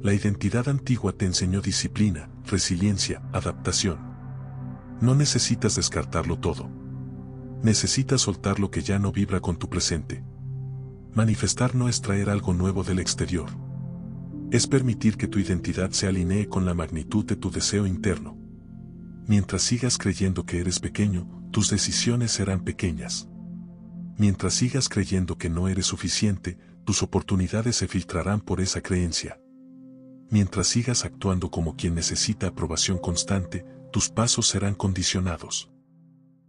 La identidad antigua te enseñó disciplina, resiliencia, adaptación. No necesitas descartarlo todo. Necesitas soltar lo que ya no vibra con tu presente. Manifestar no es traer algo nuevo del exterior. Es permitir que tu identidad se alinee con la magnitud de tu deseo interno. Mientras sigas creyendo que eres pequeño, tus decisiones serán pequeñas. Mientras sigas creyendo que no eres suficiente, tus oportunidades se filtrarán por esa creencia. Mientras sigas actuando como quien necesita aprobación constante, tus pasos serán condicionados.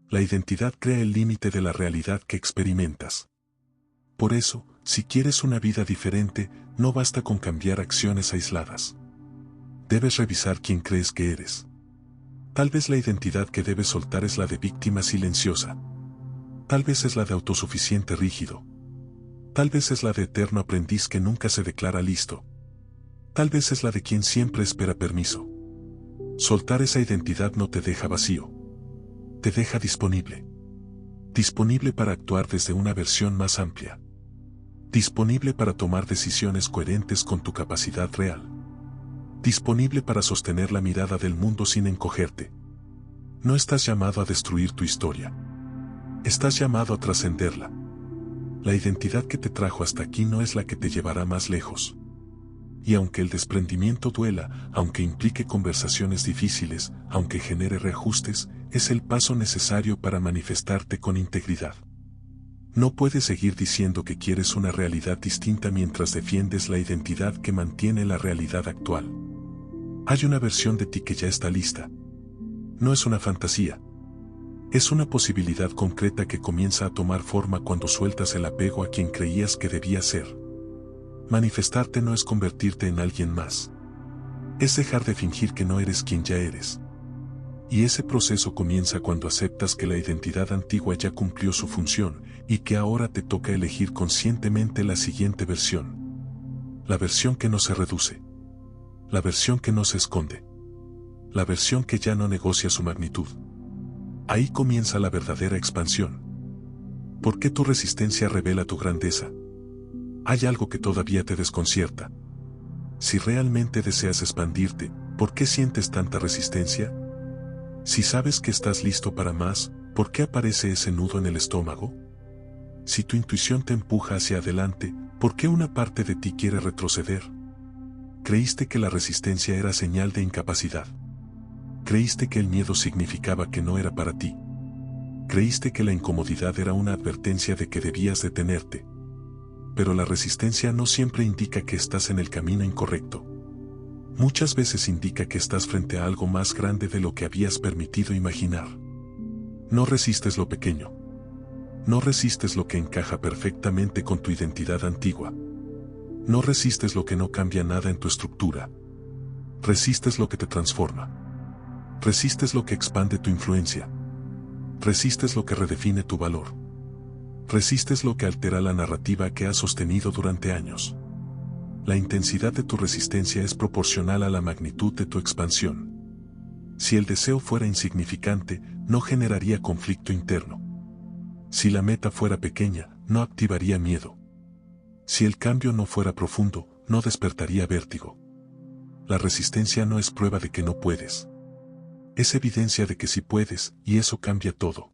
La identidad crea el límite de la realidad que experimentas. Por eso, si quieres una vida diferente, no basta con cambiar acciones aisladas. Debes revisar quién crees que eres. Tal vez la identidad que debes soltar es la de víctima silenciosa. Tal vez es la de autosuficiente rígido. Tal vez es la de eterno aprendiz que nunca se declara listo. Tal vez es la de quien siempre espera permiso. Soltar esa identidad no te deja vacío. Te deja disponible. Disponible para actuar desde una versión más amplia. Disponible para tomar decisiones coherentes con tu capacidad real. Disponible para sostener la mirada del mundo sin encogerte. No estás llamado a destruir tu historia. Estás llamado a trascenderla. La identidad que te trajo hasta aquí no es la que te llevará más lejos. Y aunque el desprendimiento duela, aunque implique conversaciones difíciles, aunque genere reajustes, es el paso necesario para manifestarte con integridad. No puedes seguir diciendo que quieres una realidad distinta mientras defiendes la identidad que mantiene la realidad actual. Hay una versión de ti que ya está lista. No es una fantasía. Es una posibilidad concreta que comienza a tomar forma cuando sueltas el apego a quien creías que debía ser. Manifestarte no es convertirte en alguien más. Es dejar de fingir que no eres quien ya eres. Y ese proceso comienza cuando aceptas que la identidad antigua ya cumplió su función y que ahora te toca elegir conscientemente la siguiente versión. La versión que no se reduce. La versión que no se esconde. La versión que ya no negocia su magnitud. Ahí comienza la verdadera expansión. ¿Por qué tu resistencia revela tu grandeza? Hay algo que todavía te desconcierta. Si realmente deseas expandirte, ¿por qué sientes tanta resistencia? Si sabes que estás listo para más, ¿por qué aparece ese nudo en el estómago? Si tu intuición te empuja hacia adelante, ¿por qué una parte de ti quiere retroceder? Creíste que la resistencia era señal de incapacidad. Creíste que el miedo significaba que no era para ti. Creíste que la incomodidad era una advertencia de que debías detenerte. Pero la resistencia no siempre indica que estás en el camino incorrecto. Muchas veces indica que estás frente a algo más grande de lo que habías permitido imaginar. No resistes lo pequeño. No resistes lo que encaja perfectamente con tu identidad antigua. No resistes lo que no cambia nada en tu estructura. Resistes lo que te transforma. Resistes lo que expande tu influencia. Resistes lo que redefine tu valor. Resistes lo que altera la narrativa que has sostenido durante años. La intensidad de tu resistencia es proporcional a la magnitud de tu expansión. Si el deseo fuera insignificante, no generaría conflicto interno. Si la meta fuera pequeña, no activaría miedo. Si el cambio no fuera profundo, no despertaría vértigo. La resistencia no es prueba de que no puedes. Es evidencia de que sí puedes, y eso cambia todo.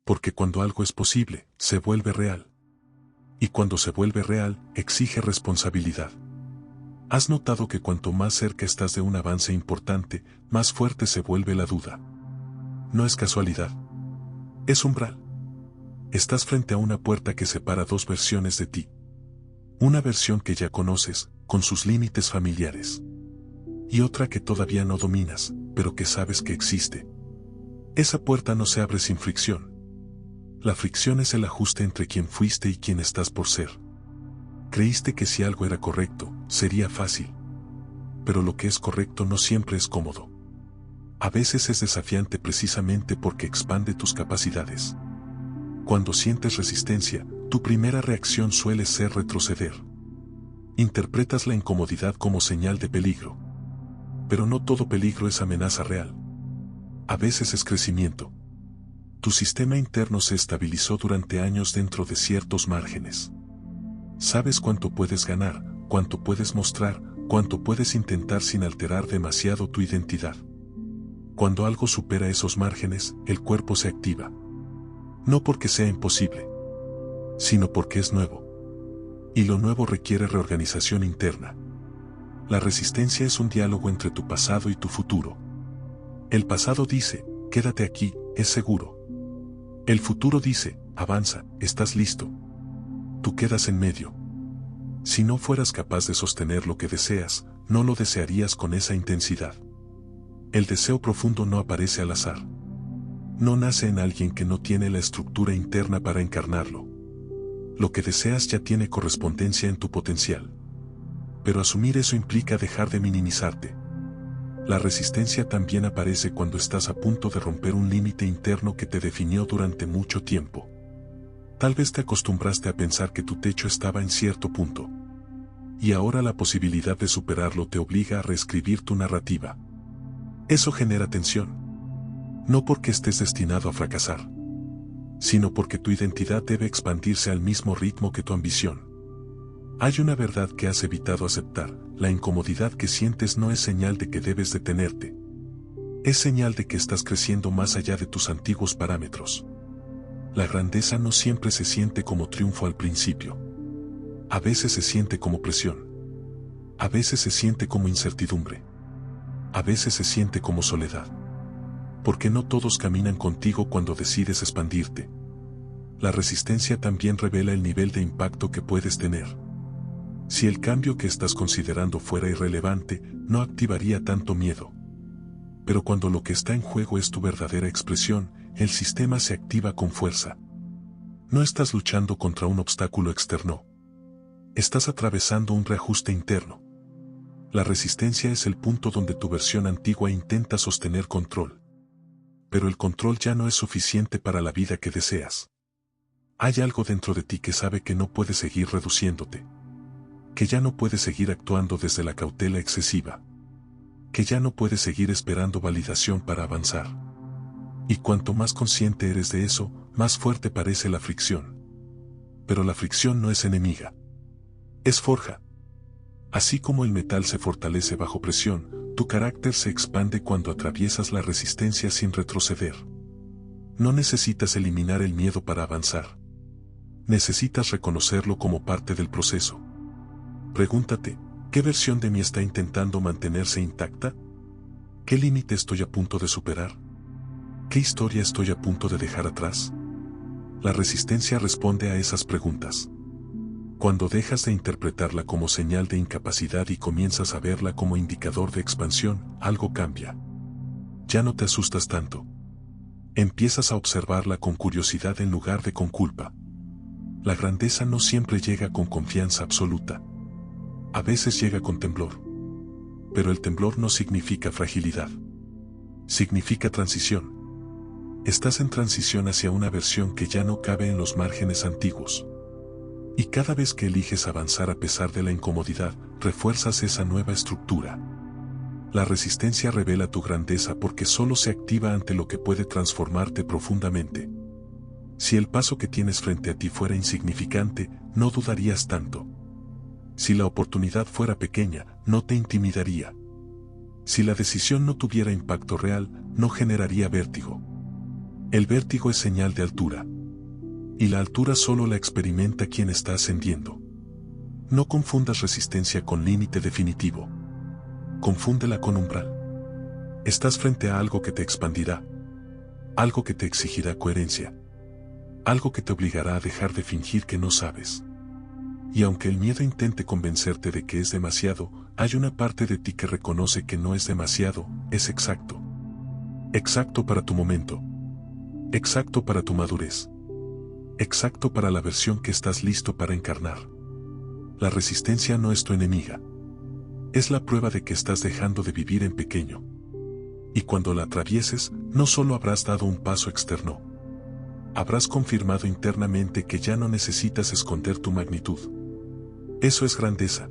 Porque cuando algo es posible, se vuelve real. Y cuando se vuelve real, exige responsabilidad. ¿Has notado que cuanto más cerca estás de un avance importante, más fuerte se vuelve la duda? No es casualidad. Es umbral. Estás frente a una puerta que separa dos versiones de ti. Una versión que ya conoces, con sus límites familiares. Y otra que todavía no dominas, pero que sabes que existe. Esa puerta no se abre sin fricción. La fricción es el ajuste entre quien fuiste y quien estás por ser. Creíste que si algo era correcto, sería fácil. Pero lo que es correcto no siempre es cómodo. A veces es desafiante precisamente porque expande tus capacidades. Cuando sientes resistencia, tu primera reacción suele ser retroceder. Interpretas la incomodidad como señal de peligro. Pero no todo peligro es amenaza real. A veces es crecimiento. Tu sistema interno se estabilizó durante años dentro de ciertos márgenes. Sabes cuánto puedes ganar, cuánto puedes mostrar, cuánto puedes intentar sin alterar demasiado tu identidad. Cuando algo supera esos márgenes, el cuerpo se activa. No porque sea imposible, sino porque es nuevo. Y lo nuevo requiere reorganización interna. La resistencia es un diálogo entre tu pasado y tu futuro. El pasado dice, quédate aquí, es seguro. El futuro dice, avanza, estás listo. Tú quedas en medio. Si no fueras capaz de sostener lo que deseas, no lo desearías con esa intensidad. El deseo profundo no aparece al azar. No nace en alguien que no tiene la estructura interna para encarnarlo. Lo que deseas ya tiene correspondencia en tu potencial. Pero asumir eso implica dejar de minimizarte. La resistencia también aparece cuando estás a punto de romper un límite interno que te definió durante mucho tiempo. Tal vez te acostumbraste a pensar que tu techo estaba en cierto punto. Y ahora la posibilidad de superarlo te obliga a reescribir tu narrativa. Eso genera tensión. No porque estés destinado a fracasar, sino porque tu identidad debe expandirse al mismo ritmo que tu ambición. Hay una verdad que has evitado aceptar: la incomodidad que sientes no es señal de que debes detenerte. Es señal de que estás creciendo más allá de tus antiguos parámetros. La grandeza no siempre se siente como triunfo al principio. A veces se siente como presión. A veces se siente como incertidumbre. A veces se siente como soledad. Porque no todos caminan contigo cuando decides expandirte. La resistencia también revela el nivel de impacto que puedes tener. Si el cambio que estás considerando fuera irrelevante, no activaría tanto miedo. Pero cuando lo que está en juego es tu verdadera expresión, el sistema se activa con fuerza. No estás luchando contra un obstáculo externo. Estás atravesando un reajuste interno. La resistencia es el punto donde tu versión antigua intenta sostener control. Pero el control ya no es suficiente para la vida que deseas. Hay algo dentro de ti que sabe que no puede seguir reduciéndote. Que ya no puedes seguir actuando desde la cautela excesiva. Que ya no puedes seguir esperando validación para avanzar. Y cuanto más consciente eres de eso, más fuerte parece la fricción. Pero la fricción no es enemiga. Es forja. Así como el metal se fortalece bajo presión, tu carácter se expande cuando atraviesas la resistencia sin retroceder. No necesitas eliminar el miedo para avanzar. Necesitas reconocerlo como parte del proceso. Pregúntate, ¿qué versión de mí está intentando mantenerse intacta? ¿Qué límite estoy a punto de superar? ¿Qué historia estoy a punto de dejar atrás? La resistencia responde a esas preguntas. Cuando dejas de interpretarla como señal de incapacidad y comienzas a verla como indicador de expansión, algo cambia. Ya no te asustas tanto. Empiezas a observarla con curiosidad en lugar de con culpa. La grandeza no siempre llega con confianza absoluta. A veces llega con temblor. Pero el temblor no significa fragilidad. Significa transición. Estás en transición hacia una versión que ya no cabe en los márgenes antiguos. Y cada vez que eliges avanzar a pesar de la incomodidad, refuerzas esa nueva estructura. La resistencia revela tu grandeza porque solo se activa ante lo que puede transformarte profundamente. Si el paso que tienes frente a ti fuera insignificante, no dudarías tanto. Si la oportunidad fuera pequeña, no te intimidaría. Si la decisión no tuviera impacto real, no generaría vértigo. El vértigo es señal de altura. Y la altura solo la experimenta quien está ascendiendo. No confundas resistencia con límite definitivo. Confúndela con umbral. Estás frente a algo que te expandirá. Algo que te exigirá coherencia. Algo que te obligará a dejar de fingir que no sabes. Y aunque el miedo intente convencerte de que es demasiado, hay una parte de ti que reconoce que no es demasiado, es exacto. Exacto para tu momento. Exacto para tu madurez. Exacto para la versión que estás listo para encarnar. La resistencia no es tu enemiga. Es la prueba de que estás dejando de vivir en pequeño. Y cuando la atravieses, no solo habrás dado un paso externo. Habrás confirmado internamente que ya no necesitas esconder tu magnitud. Eso es grandeza.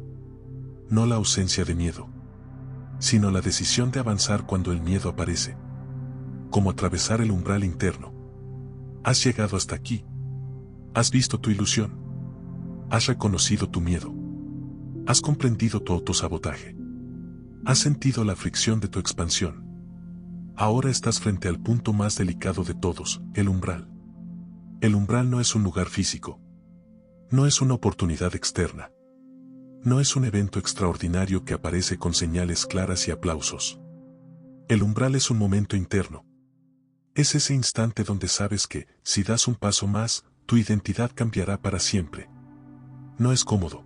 No la ausencia de miedo, sino la decisión de avanzar cuando el miedo aparece. Como atravesar el umbral interno. Has llegado hasta aquí. Has visto tu ilusión. Has reconocido tu miedo. Has comprendido tu autosabotaje. Has sentido la fricción de tu expansión. Ahora estás frente al punto más delicado de todos, el umbral. El umbral no es un lugar físico. No es una oportunidad externa. No es un evento extraordinario que aparece con señales claras y aplausos. El umbral es un momento interno. Es ese instante donde sabes que, si das un paso más, tu identidad cambiará para siempre. No es cómodo.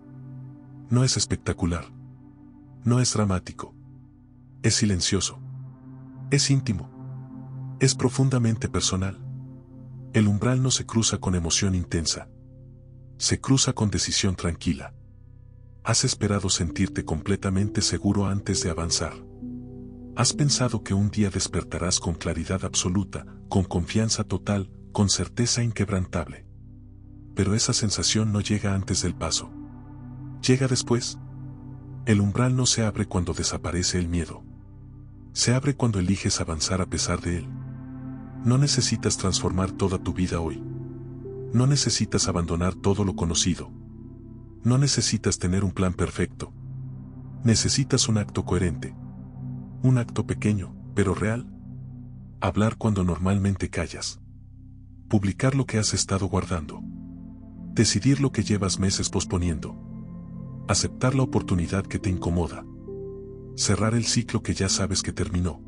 No es espectacular. No es dramático. Es silencioso. Es íntimo. Es profundamente personal. El umbral no se cruza con emoción intensa. Se cruza con decisión tranquila. Has esperado sentirte completamente seguro antes de avanzar. Has pensado que un día despertarás con claridad absoluta, con confianza total, con certeza inquebrantable. Pero esa sensación no llega antes del paso. Llega después. El umbral no se abre cuando desaparece el miedo. Se abre cuando eliges avanzar a pesar de él. No necesitas transformar toda tu vida hoy. No necesitas abandonar todo lo conocido. No necesitas tener un plan perfecto. Necesitas un acto coherente. Un acto pequeño, pero real. Hablar cuando normalmente callas. Publicar lo que has estado guardando. Decidir lo que llevas meses posponiendo. Aceptar la oportunidad que te incomoda. Cerrar el ciclo que ya sabes que terminó.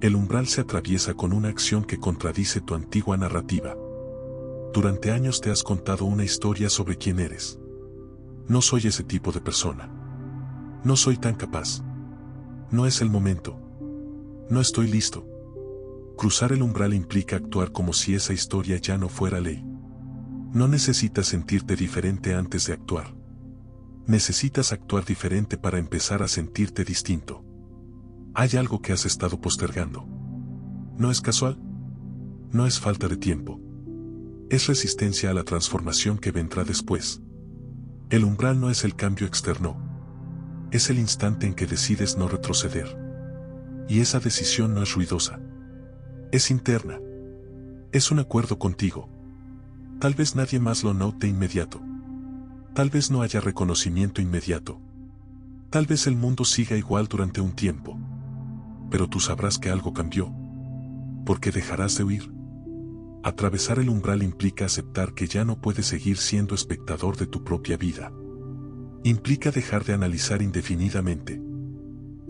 El umbral se atraviesa con una acción que contradice tu antigua narrativa. Durante años te has contado una historia sobre quién eres. No soy ese tipo de persona. No soy tan capaz. No es el momento. No estoy listo. Cruzar el umbral implica actuar como si esa historia ya no fuera ley. No necesitas sentirte diferente antes de actuar. Necesitas actuar diferente para empezar a sentirte distinto. Hay algo que has estado postergando. No es casual. No es falta de tiempo. Es resistencia a la transformación que vendrá después. El umbral no es el cambio externo. Es el instante en que decides no retroceder. Y esa decisión no es ruidosa. Es interna. Es un acuerdo contigo. Tal vez nadie más lo note inmediato. Tal vez no haya reconocimiento inmediato. Tal vez el mundo siga igual durante un tiempo. Pero tú sabrás que algo cambió. Porque dejarás de huir. Atravesar el umbral implica aceptar que ya no puedes seguir siendo espectador de tu propia vida. Implica dejar de analizar indefinidamente.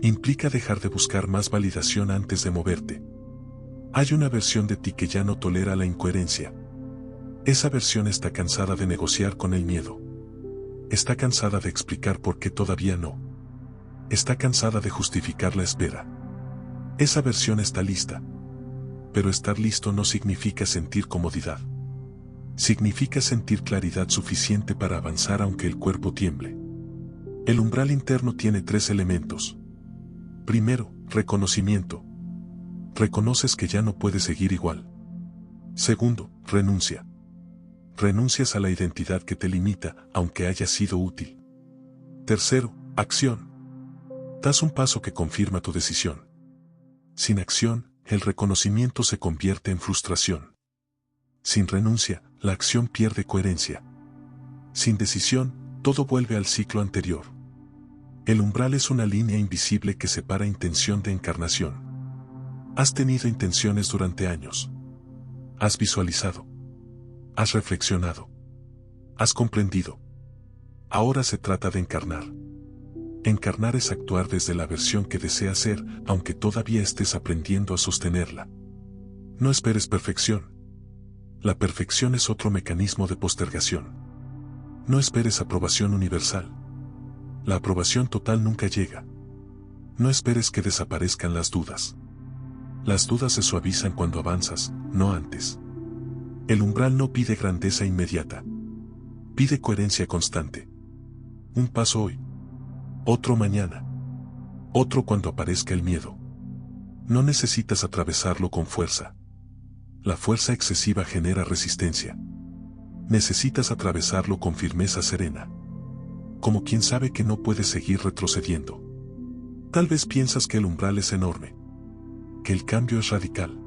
Implica dejar de buscar más validación antes de moverte. Hay una versión de ti que ya no tolera la incoherencia. Esa versión está cansada de negociar con el miedo. Está cansada de explicar por qué todavía no. Está cansada de justificar la espera. Esa versión está lista. Pero estar listo no significa sentir comodidad. Significa sentir claridad suficiente para avanzar aunque el cuerpo tiemble. El umbral interno tiene 3 elementos. Primero, reconocimiento. Reconoces que ya no puedes seguir igual. Segundo, renuncia. Renuncias a la identidad que te limita, aunque haya sido útil. Tercero, acción. Das un paso que confirma tu decisión. Sin acción, el reconocimiento se convierte en frustración. Sin renuncia, la acción pierde coherencia. Sin decisión, todo vuelve al ciclo anterior. El umbral es una línea invisible que separa intención de encarnación. Has tenido intenciones durante años. Has visualizado. Has reflexionado. Has comprendido. Ahora se trata de encarnar. Encarnar es actuar desde la versión que deseas ser, aunque todavía estés aprendiendo a sostenerla. No esperes perfección. La perfección es otro mecanismo de postergación. No esperes aprobación universal. La aprobación total nunca llega. No esperes que desaparezcan las dudas. Las dudas se suavizan cuando avanzas, no antes. El umbral no pide grandeza inmediata. Pide coherencia constante. Un paso hoy. Otro mañana. Otro cuando aparezca el miedo. No necesitas atravesarlo con fuerza. La fuerza excesiva genera resistencia. Necesitas atravesarlo con firmeza serena. Como quien sabe que no puede seguir retrocediendo. Tal vez piensas que el umbral es enorme. Que el cambio es radical.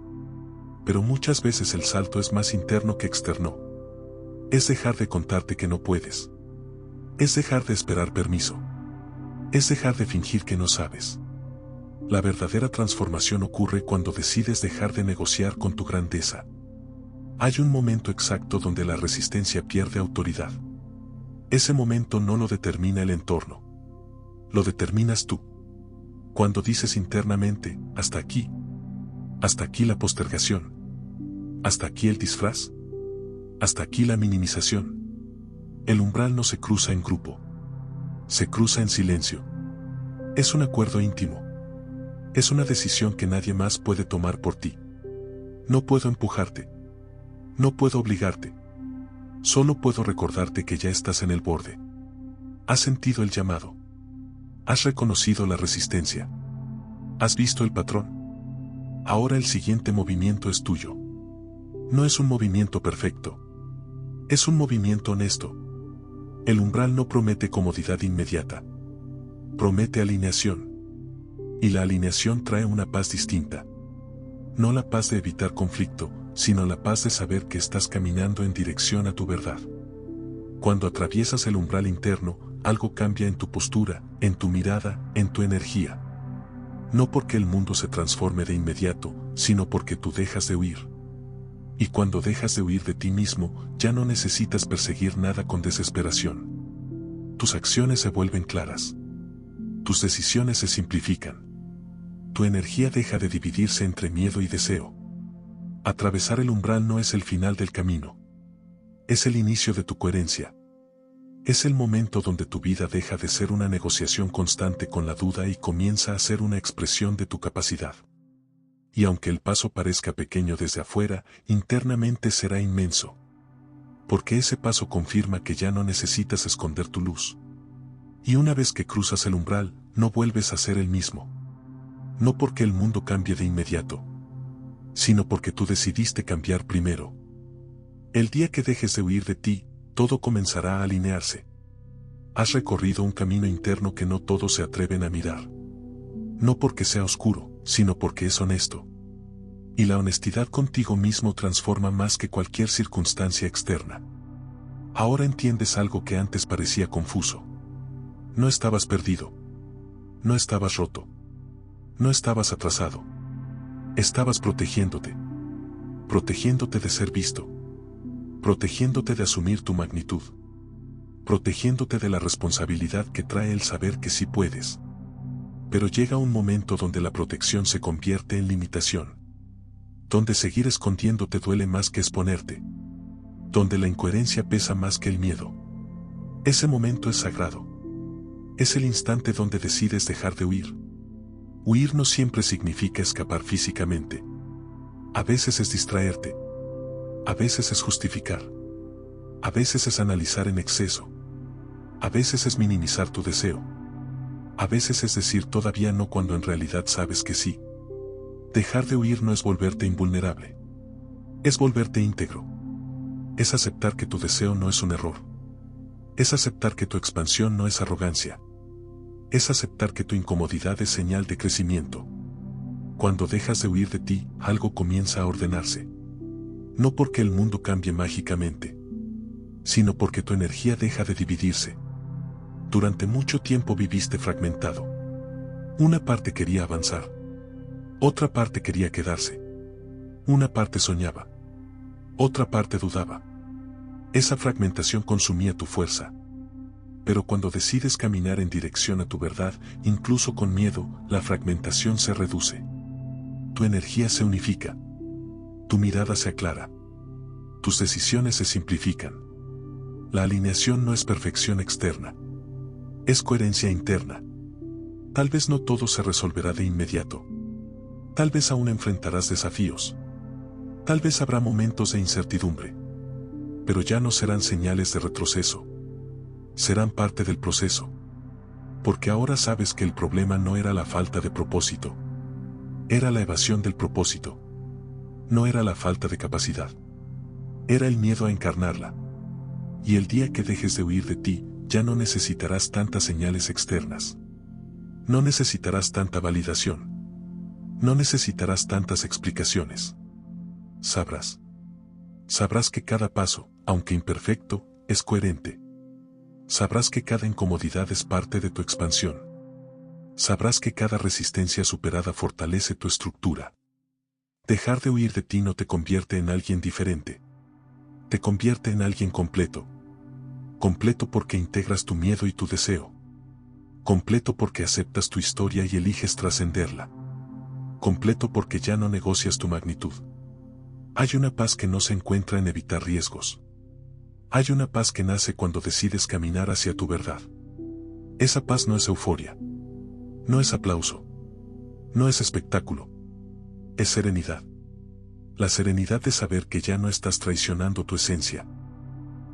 Pero muchas veces el salto es más interno que externo. Es dejar de contarte que no puedes. Es dejar de esperar permiso. Es dejar de fingir que no sabes. La verdadera transformación ocurre cuando decides dejar de negociar con tu grandeza. Hay un momento exacto donde la resistencia pierde autoridad. Ese momento no lo determina el entorno. Lo determinas tú. Cuando dices internamente, hasta aquí. Hasta aquí la postergación. Hasta aquí el disfraz. Hasta aquí la minimización. El umbral no se cruza en grupo. Se cruza en silencio. Es un acuerdo íntimo. Es una decisión que nadie más puede tomar por ti. No puedo empujarte. No puedo obligarte. Solo puedo recordarte que ya estás en el borde. Has sentido el llamado. Has reconocido la resistencia. Has visto el patrón. Ahora el siguiente movimiento es tuyo. No es un movimiento perfecto. Es un movimiento honesto. El umbral no promete comodidad inmediata. Promete alineación. Y la alineación trae una paz distinta. No la paz de evitar conflicto, sino la paz de saber que estás caminando en dirección a tu verdad. Cuando atraviesas el umbral interno, algo cambia en tu postura, en tu mirada, en tu energía. No porque el mundo se transforme de inmediato, sino porque tú dejas de huir. Y cuando dejas de huir de ti mismo, ya no necesitas perseguir nada con desesperación. Tus acciones se vuelven claras. Tus decisiones se simplifican. Tu energía deja de dividirse entre miedo y deseo. Atravesar el umbral no es el final del camino. Es el inicio de tu coherencia. Es el momento donde tu vida deja de ser una negociación constante con la duda y comienza a ser una expresión de tu capacidad. Y aunque el paso parezca pequeño desde afuera, internamente será inmenso. Porque ese paso confirma que ya no necesitas esconder tu luz. Y una vez que cruzas el umbral, no vuelves a ser el mismo. No porque el mundo cambie de inmediato, sino porque tú decidiste cambiar primero. El día que dejes de huir de ti, todo comenzará a alinearse. Has recorrido un camino interno que no todos se atreven a mirar. No porque sea oscuro, sino porque es honesto. Y la honestidad contigo mismo transforma más que cualquier circunstancia externa. Ahora entiendes algo que antes parecía confuso. No estabas perdido. No estabas roto. No estabas atrasado. Estabas protegiéndote. Protegiéndote de ser visto. Protegiéndote de asumir tu magnitud. Protegiéndote de la responsabilidad que trae el saber que sí puedes. Pero llega un momento donde la protección se convierte en limitación. Donde seguir escondiéndote duele más que exponerte. Donde la incoherencia pesa más que el miedo. Ese momento es sagrado. Es el instante donde decides dejar de huir. Huir no siempre significa escapar físicamente. A veces es distraerte. A veces es justificar. A veces es analizar en exceso. A veces es minimizar tu deseo. A veces es decir todavía no cuando en realidad sabes que sí. Dejar de huir no es volverte invulnerable. Es volverte íntegro. Es aceptar que tu deseo no es un error. Es aceptar que tu expansión no es arrogancia. Es aceptar que tu incomodidad es señal de crecimiento. Cuando dejas de huir de ti, algo comienza a ordenarse. No porque el mundo cambie mágicamente, sino porque tu energía deja de dividirse. Durante mucho tiempo viviste fragmentado. Una parte quería avanzar. Otra parte quería quedarse. Una parte soñaba. Otra parte dudaba. Esa fragmentación consumía tu fuerza. Pero cuando decides caminar en dirección a tu verdad, incluso con miedo, la fragmentación se reduce. Tu energía se unifica. Tu mirada se aclara. Tus decisiones se simplifican. La alineación no es perfección externa. Es coherencia interna. Tal vez no todo se resolverá de inmediato. Tal vez aún enfrentarás desafíos. Tal vez habrá momentos de incertidumbre. Pero ya no serán señales de retroceso. Serán parte del proceso. Porque ahora sabes que el problema no era la falta de propósito. Era la evasión del propósito. No era la falta de capacidad. Era el miedo a encarnarla. Y el día que dejes de huir de ti, ya no necesitarás tantas señales externas. No necesitarás tanta validación. No necesitarás tantas explicaciones. Sabrás. Sabrás que cada paso, aunque imperfecto, es coherente. Sabrás que cada incomodidad es parte de tu expansión. Sabrás que cada resistencia superada fortalece tu estructura. Dejar de huir de ti no te convierte en alguien diferente. Te convierte en alguien completo. Completo porque integras tu miedo y tu deseo. Completo porque aceptas tu historia y eliges trascenderla. Completo porque ya no negocias tu magnitud. Hay una paz que no se encuentra en evitar riesgos. Hay una paz que nace cuando decides caminar hacia tu verdad. Esa paz no es euforia. No es aplauso. No es espectáculo. Es serenidad. La serenidad de saber que ya no estás traicionando tu esencia.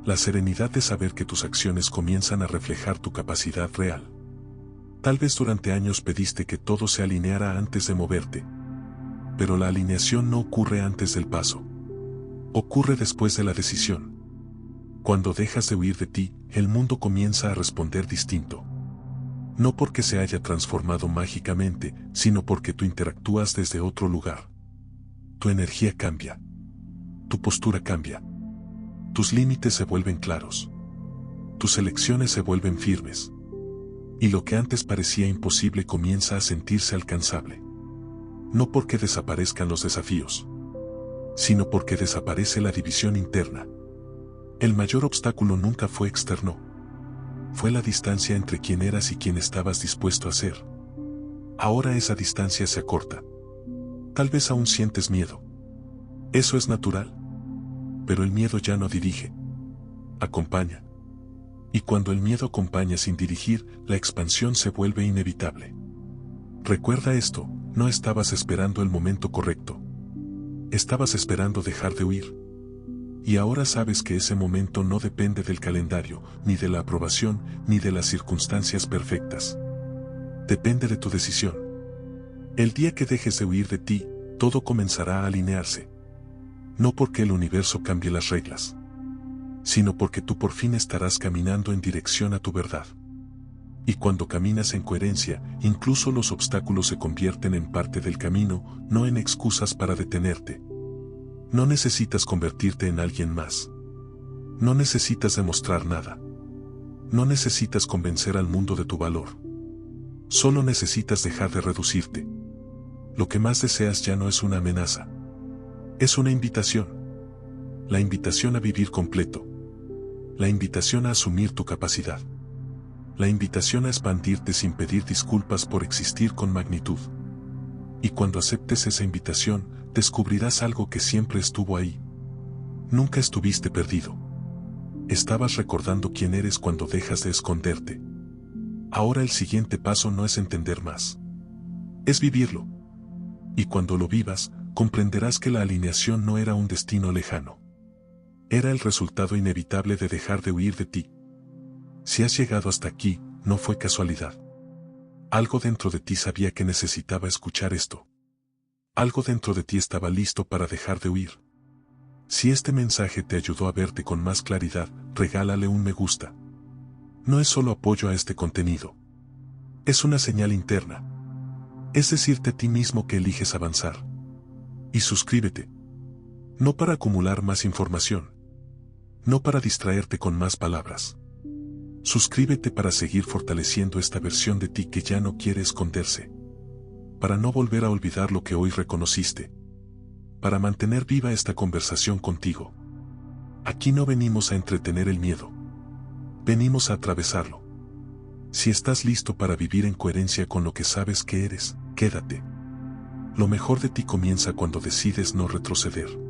La serenidad de saber que tus acciones comienzan a reflejar tu capacidad real. Tal vez durante años pediste que todo se alineara antes de moverte. Pero la alineación no ocurre antes del paso. Ocurre después de la decisión. Cuando dejas de huir de ti, el mundo comienza a responder distinto. No porque se haya transformado mágicamente, sino porque tú interactúas desde otro lugar. Tu energía cambia. Tu postura cambia. Tus límites se vuelven claros. Tus elecciones se vuelven firmes. Y lo que antes parecía imposible comienza a sentirse alcanzable. No porque desaparezcan los desafíos, sino porque desaparece la división interna. El mayor obstáculo nunca fue externo. Fue la distancia entre quién eras y quién estabas dispuesto a ser. Ahora esa distancia se acorta. Tal vez aún sientes miedo. Eso es natural. Pero el miedo ya no dirige. Acompaña. Y cuando el miedo acompaña sin dirigir, la expansión se vuelve inevitable. Recuerda esto, no estabas esperando el momento correcto. Estabas esperando dejar de huir. Y ahora sabes que ese momento no depende del calendario, ni de la aprobación, ni de las circunstancias perfectas. Depende de tu decisión. El día que dejes de huir de ti, todo comenzará a alinearse. No porque el universo cambie las reglas, sino porque tú por fin estarás caminando en dirección a tu verdad. Y cuando caminas en coherencia, incluso los obstáculos se convierten en parte del camino, no en excusas para detenerte. No necesitas convertirte en alguien más. No necesitas demostrar nada. No necesitas convencer al mundo de tu valor. Solo necesitas dejar de reducirte. Lo que más deseas ya no es una amenaza. Es una invitación. La invitación a vivir completo. La invitación a asumir tu capacidad. La invitación a expandirte sin pedir disculpas por existir con magnitud. Y cuando aceptes esa invitación, descubrirás algo que siempre estuvo ahí. Nunca estuviste perdido. Estabas recordando quién eres cuando dejas de esconderte. Ahora el siguiente paso no es entender más. Es vivirlo. Y cuando lo vivas, comprenderás que la alineación no era un destino lejano. Era el resultado inevitable de dejar de huir de ti. Si has llegado hasta aquí, no fue casualidad. Algo dentro de ti sabía que necesitaba escuchar esto. Algo dentro de ti estaba listo para dejar de huir. Si este mensaje te ayudó a verte con más claridad, regálale un me gusta. No es solo apoyo a este contenido. Es una señal interna. Es decirte a ti mismo que eliges avanzar. Y suscríbete. No para acumular más información. No para distraerte con más palabras. Suscríbete para seguir fortaleciendo esta versión de ti que ya no quiere esconderse. Para no volver a olvidar lo que hoy reconociste. Para mantener viva esta conversación contigo. Aquí no venimos a entretener el miedo. Venimos a atravesarlo. Si estás listo para vivir en coherencia con lo que sabes que eres, quédate. Lo mejor de ti comienza cuando decides no retroceder.